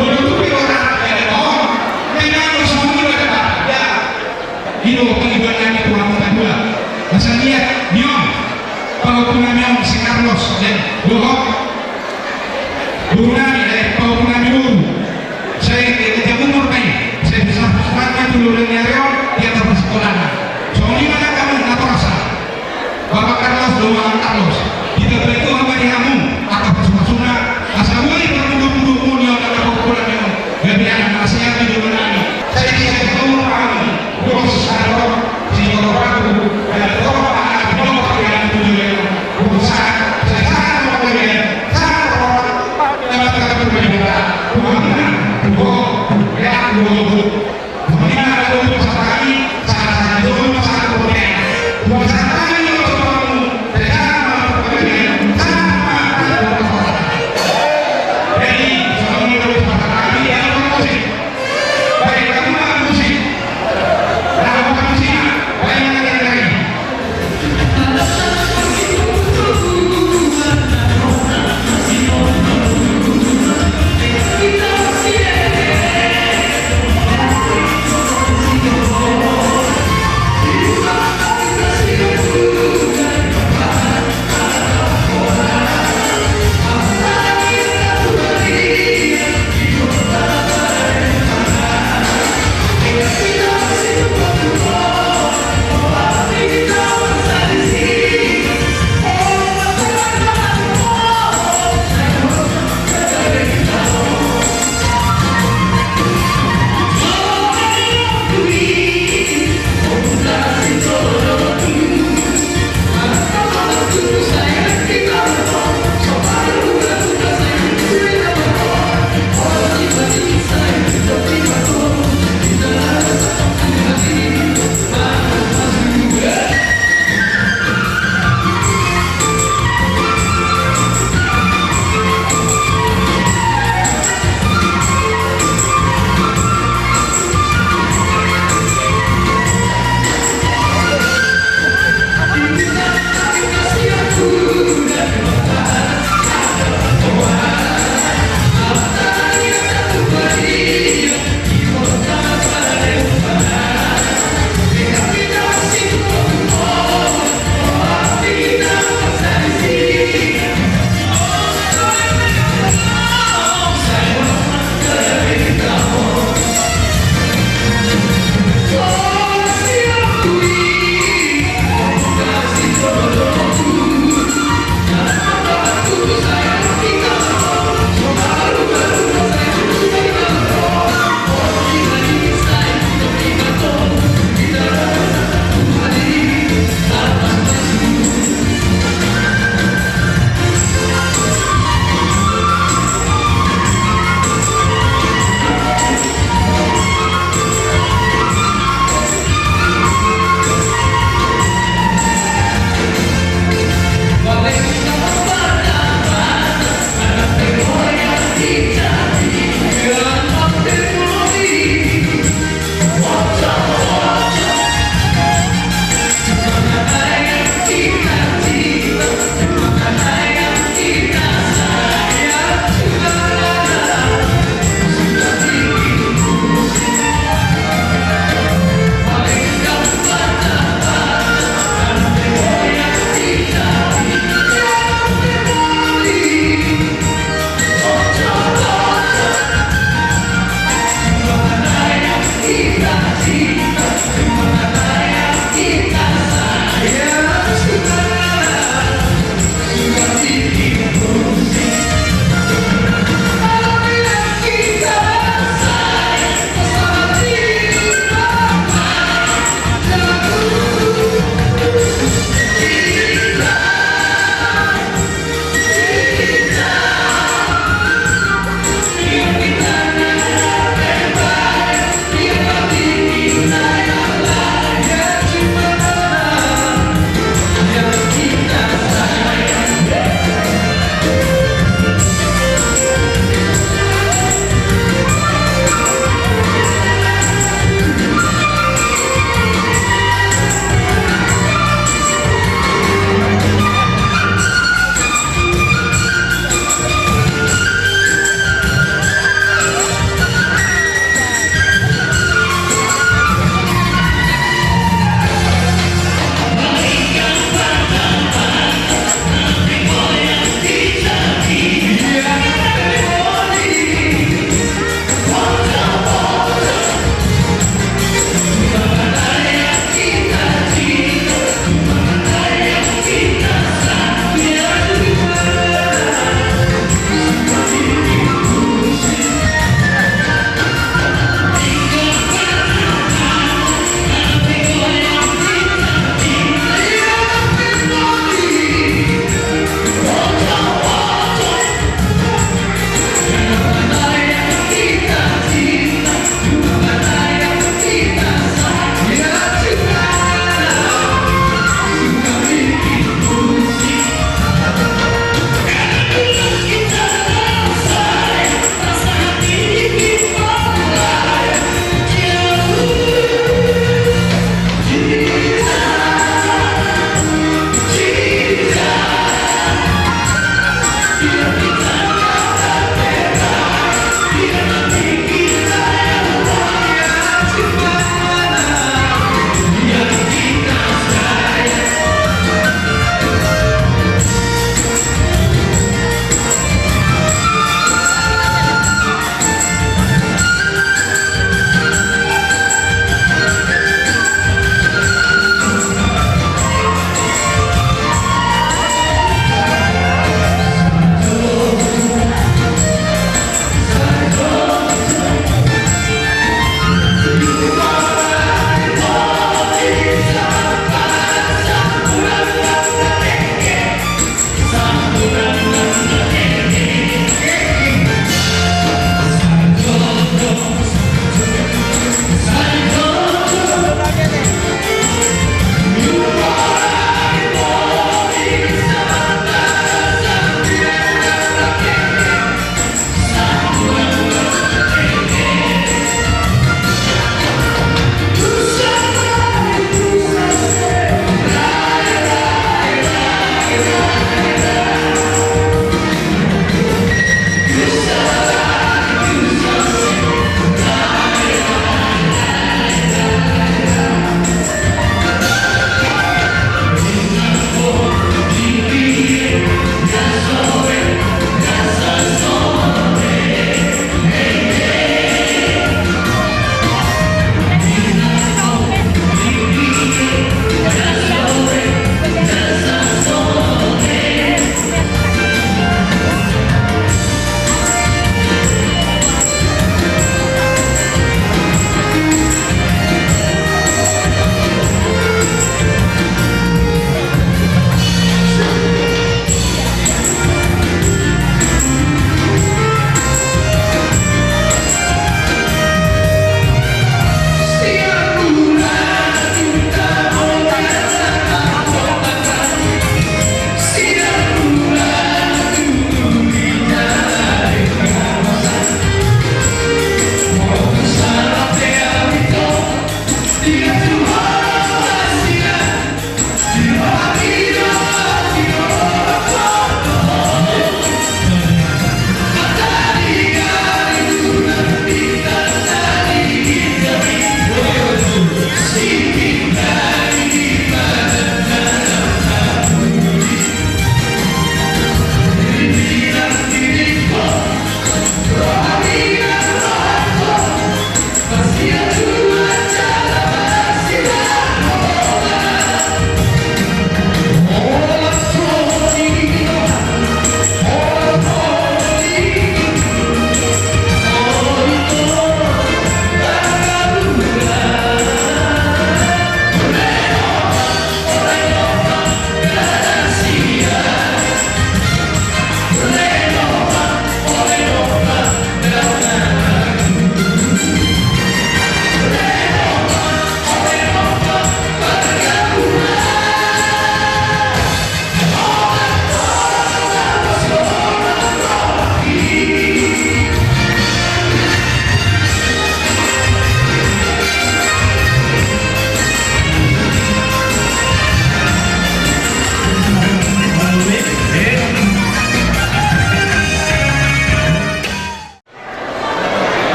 Speaker 2: menutupi orang, oh, memang semua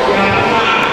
Speaker 2: Yang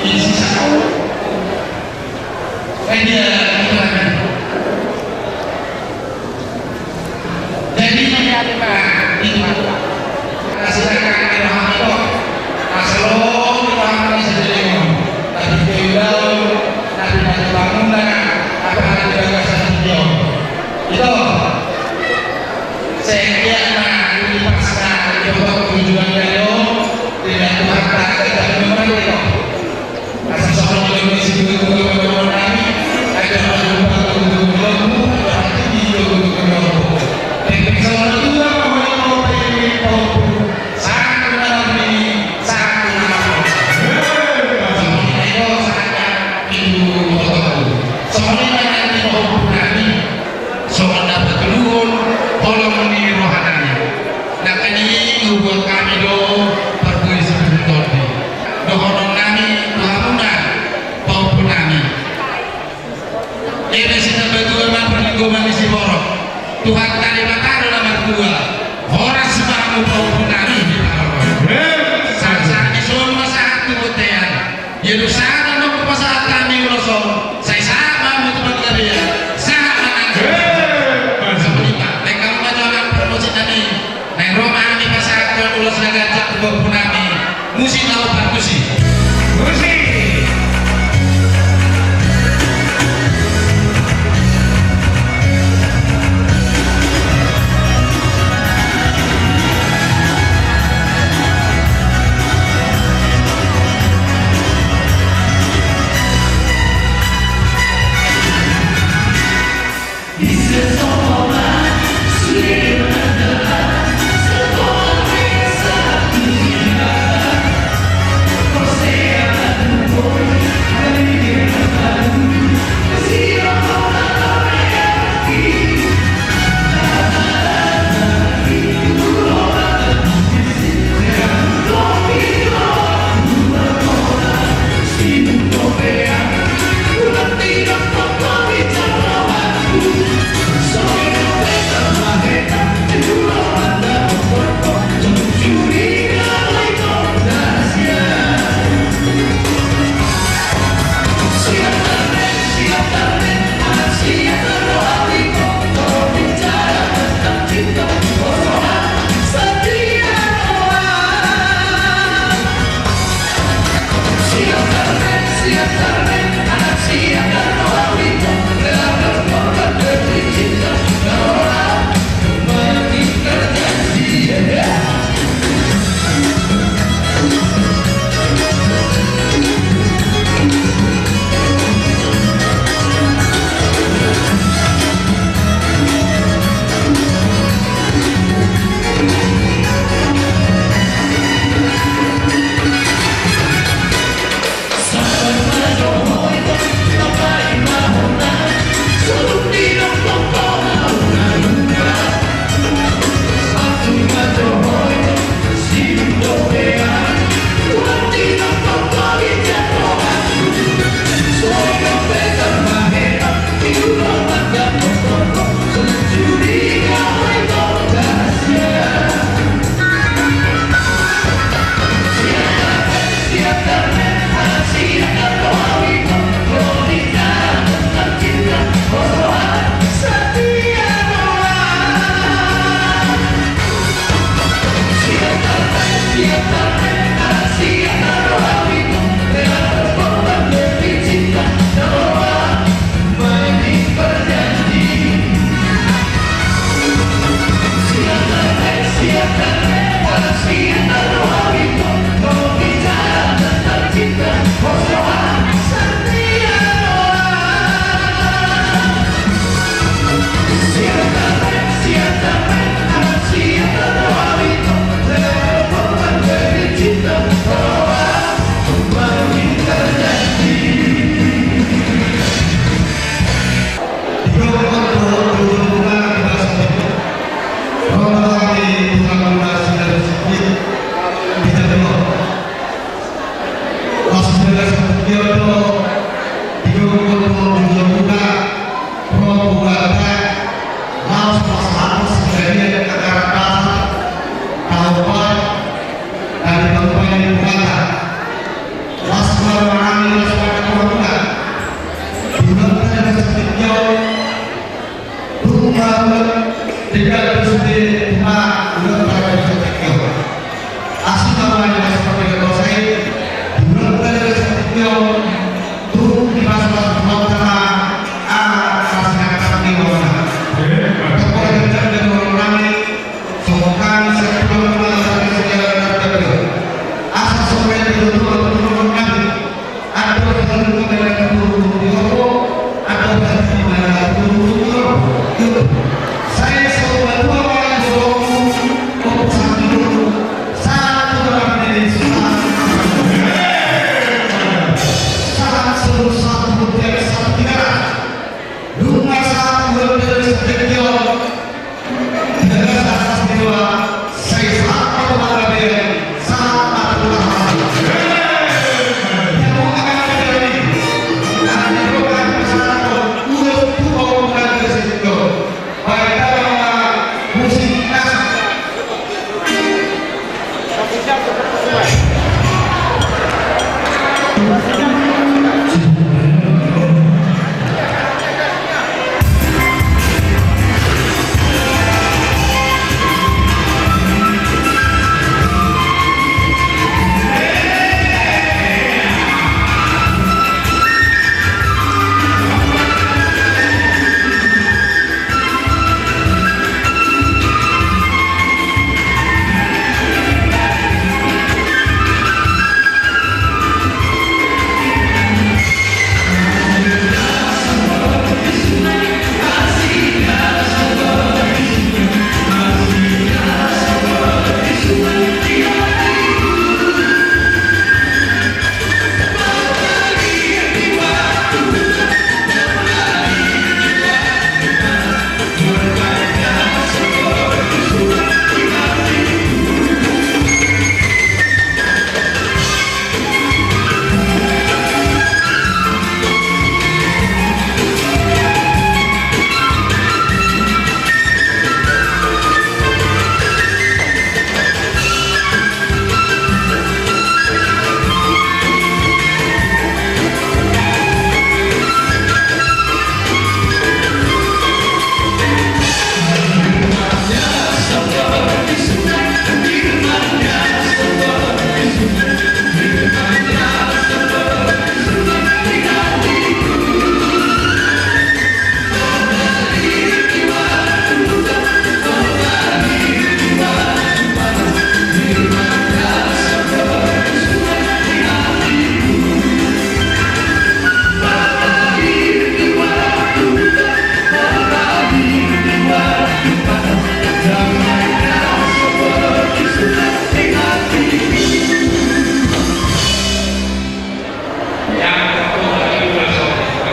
Speaker 2: Isi media internet. Jadi menyatakan itu silakan kita itu asal kita sendiri tapi beliau nanti bangunan apa yang dilakukan beliau itu sekian ini pasca coba kunjungan beliau tidak Tuhan tak ada memang itu asal seorang yang mengisi kemudian kami akan melakukan kemudian hati di seorang dua Tuhan tadi makan nomor 2 orang sebahamu bau punami di bawah saat semua saat kemudian Yerusalem mau pasal kami uloso saya sama itu bagian sama seperti pak mereka mengajarkan promosi tadi neng Roma kami pasal kan ulos negara bau punami musim tahu bagus sih musim
Speaker 5: So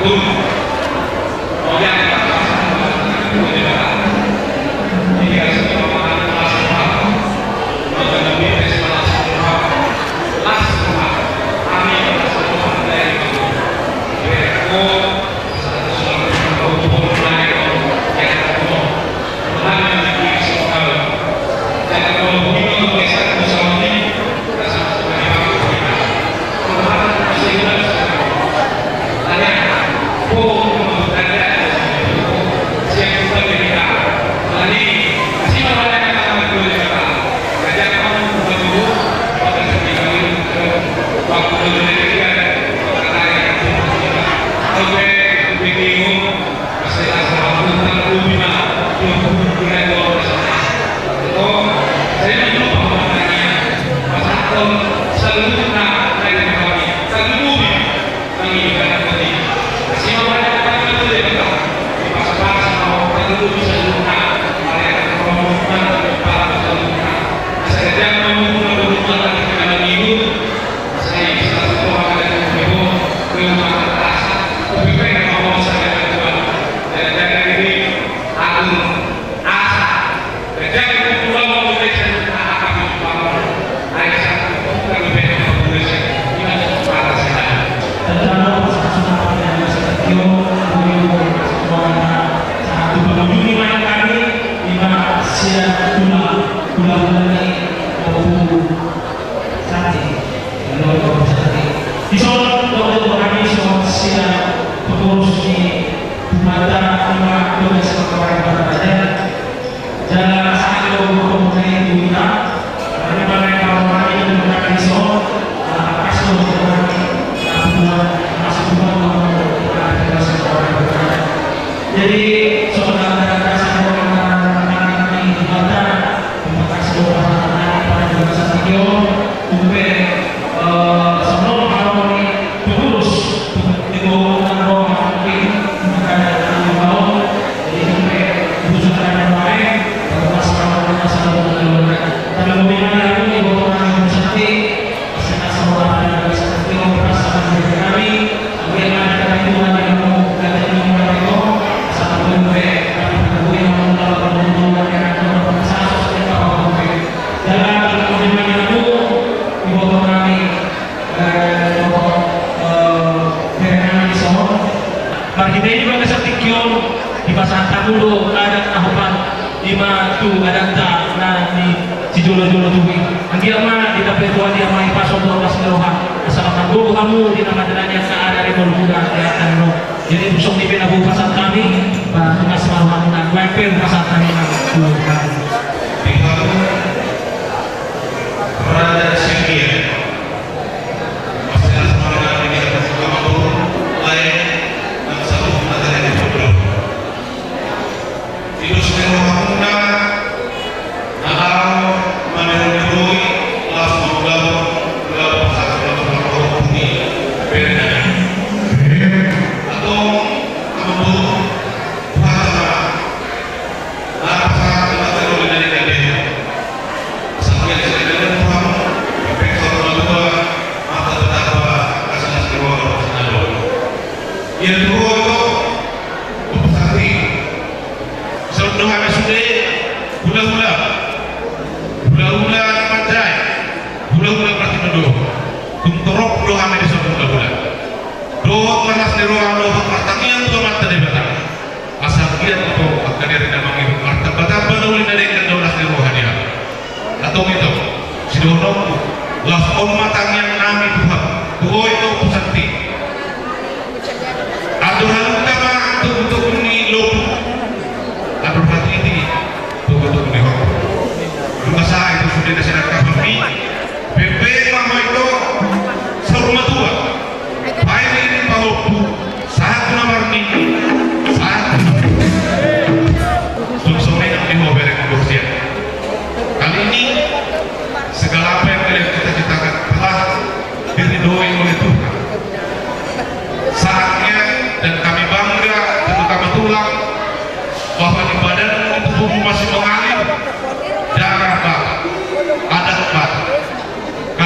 Speaker 2: betul. Oh ya, jika semua makanan masuk akal, maka lebih dari langsung kami bersama dari mereka satu suatu untuk naik yang kedua, hanya di soal dan kalau begitu bisa bersama ini rasa sebagai apa kita, kalau masih ada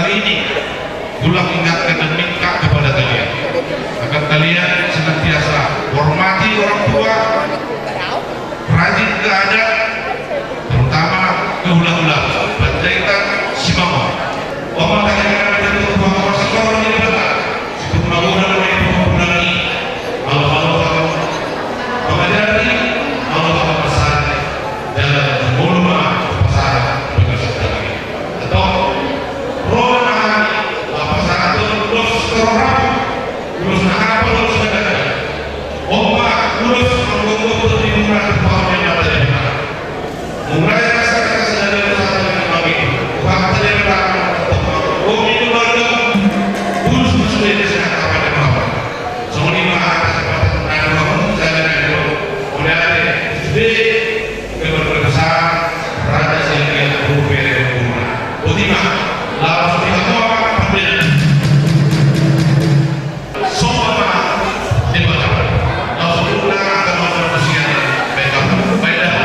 Speaker 2: hanya
Speaker 4: Ulang ingatkan dan minta kepada kalian agar kalian senantiasa
Speaker 2: lulus mengkumpul di rumah pohon yang ada di mana. Mulai rasakan kesadaran bersama dengan kami. Waktu yang pertama, bumi keluarga, bulus bersulit dengan kawan dan kawan. Semua lima atas kepada kamu jalan itu. Mulai ada di keberbesar Raja Sehingga Rupere Rumah. Ultima, lawan kita semua berbeda. Semua dibaca. Langsung pulang ke manusia. Baiklah.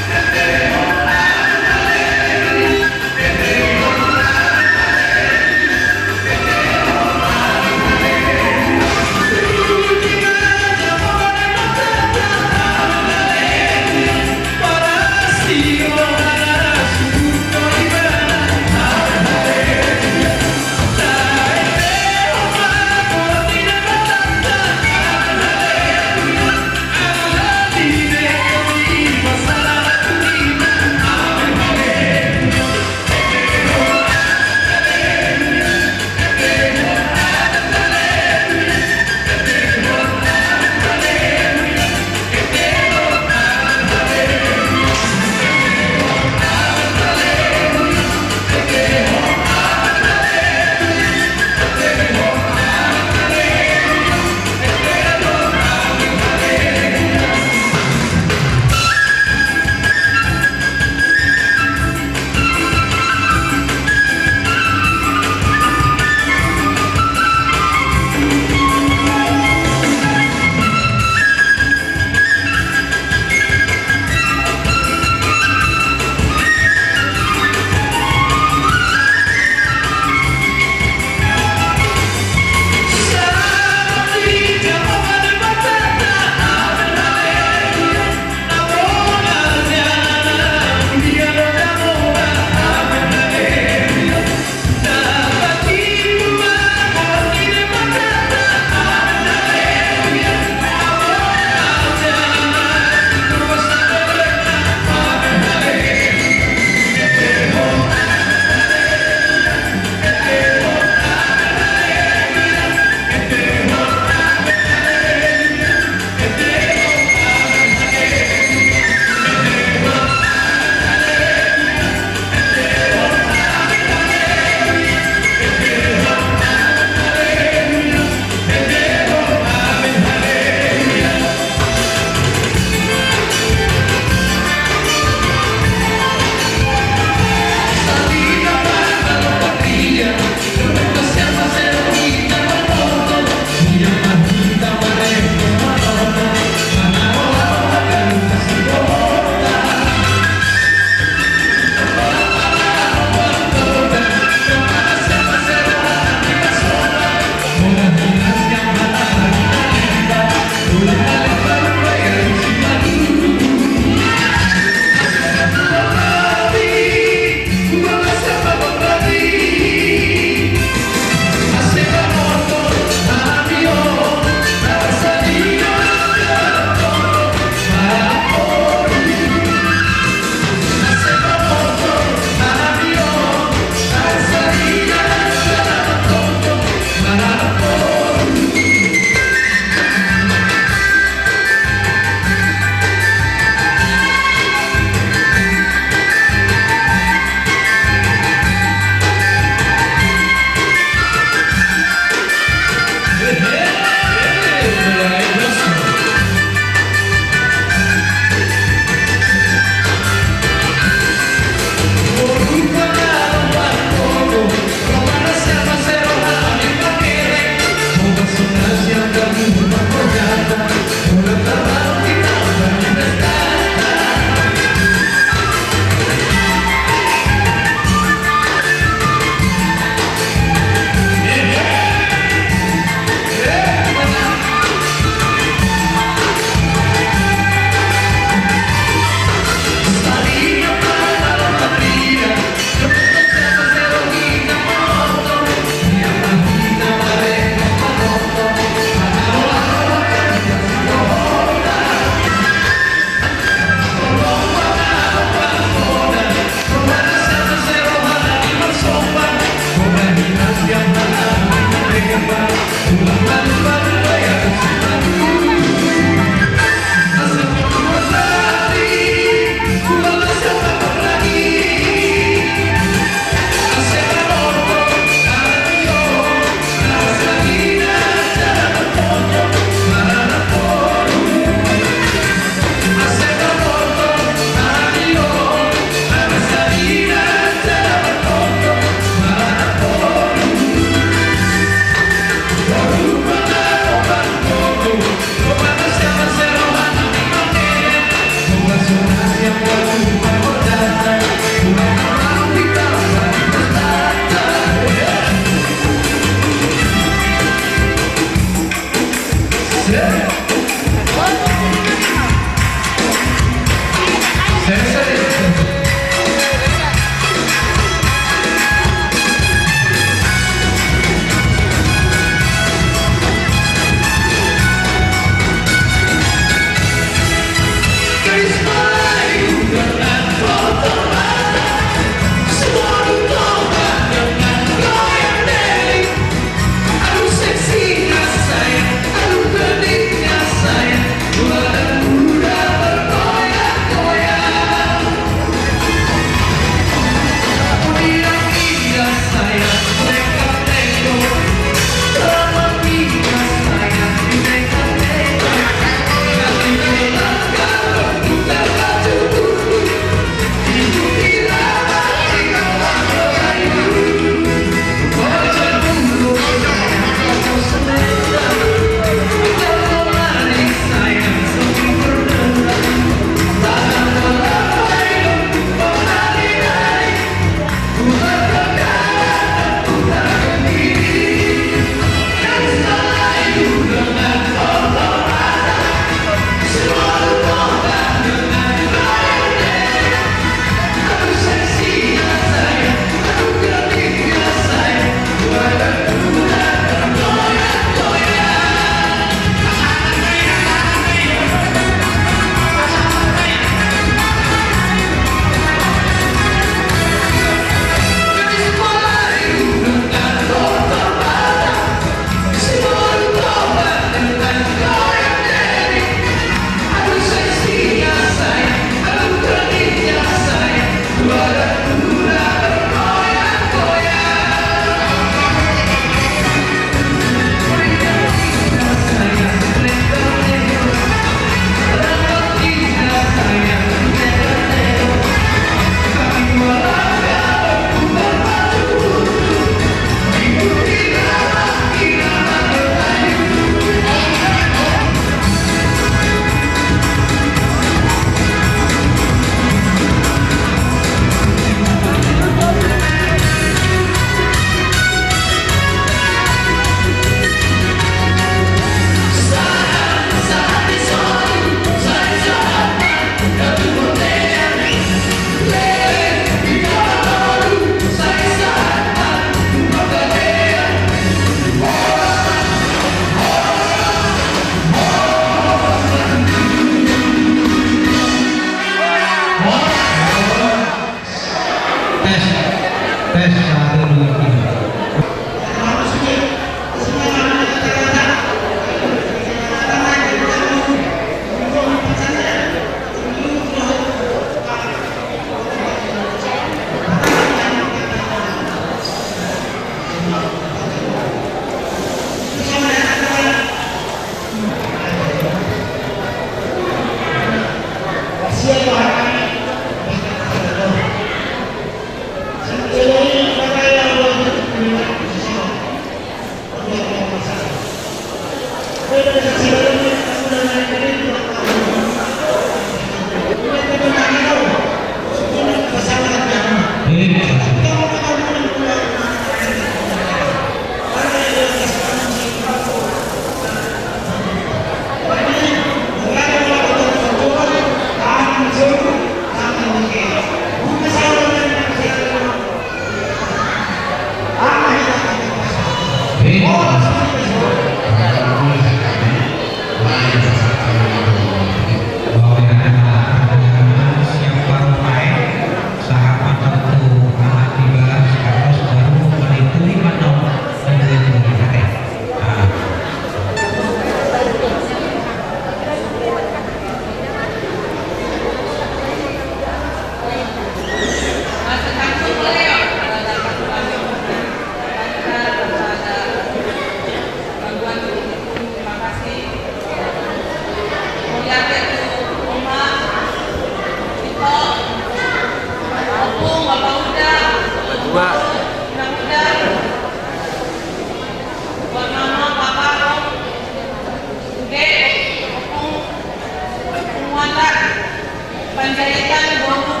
Speaker 5: Panjaitan Bogor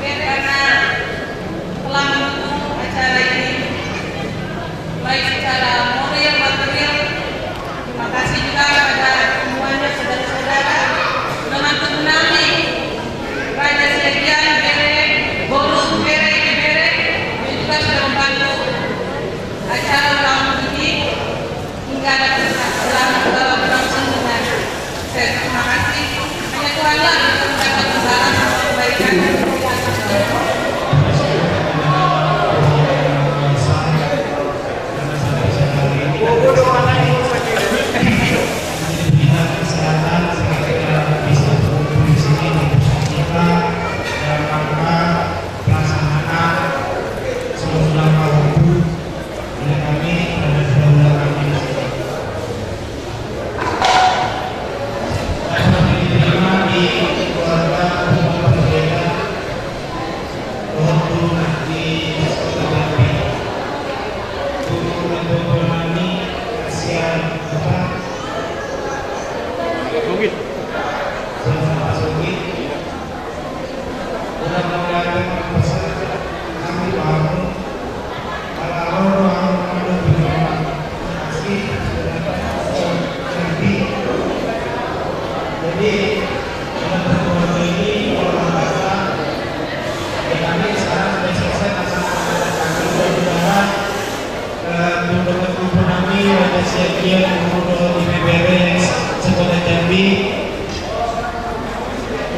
Speaker 5: karena telah mendukung acara ini baik secara moral material. Terima kasih juga kepada semuanya saudara-saudara dengan Tsunami Raja Sedian Bere Bogor Bere Bere yang juga sudah membantu acara ulang ini hingga dapat berlangsung dengan saya. Terima kasih. Hanya Tuhanlah yang mendapat kebenaran kebaikan dan kemuliaan.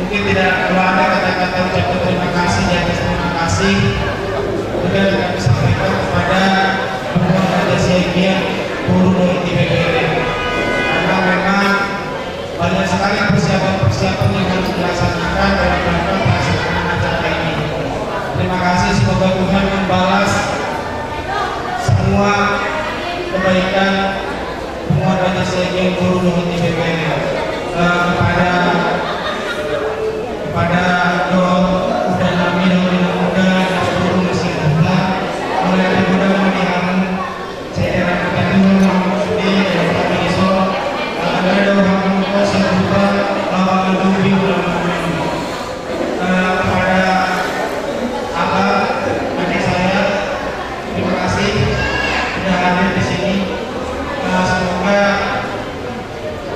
Speaker 3: Mungkin tidak perlu ada kata-kata ucapan terima kasih di atas terima kasih. Juga kami sampaikan kepada Bapak Raja Siagian Guru di PBR, karena memang banyak sekali persiapan-persiapan yang harus dilaksanakan dalam rangka pelaksanaan acara ini. Terima kasih, semoga Tuhan membalas semua kebaikan Bapak Raja Siagian Guru di PBR kepada doa udah nami muda guru masih muda mulai muda melihat saya kita dulu di kami iso ada doa muda sebuah lawan lebih kepada abah adik saya, terima kasih sudah hadir di sini. Semoga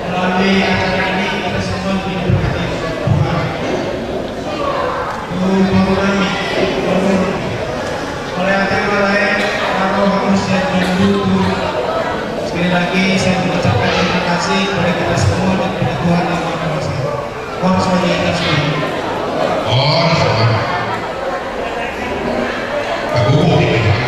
Speaker 3: melalui acara ini kita semua diberkati Tuhan. Oleh agama lain, kalau manusia mendukung. Sekali lagi saya mengucapkan terima kasih kepada kita semua dan kepada Tuhan yang Maha Kuasa. Mohon solidaritas kami.
Speaker 2: Oh, sama. Aku mau dipegang.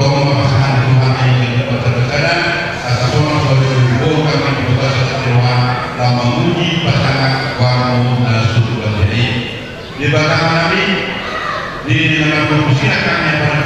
Speaker 2: bahwa pasangan Tuhan yang berterbesaran atas orang seluruh kami dibuka satu Tuhan dan menguji pasangan warmu dan suku jadi di belakang kami di dalam persiakan yang pada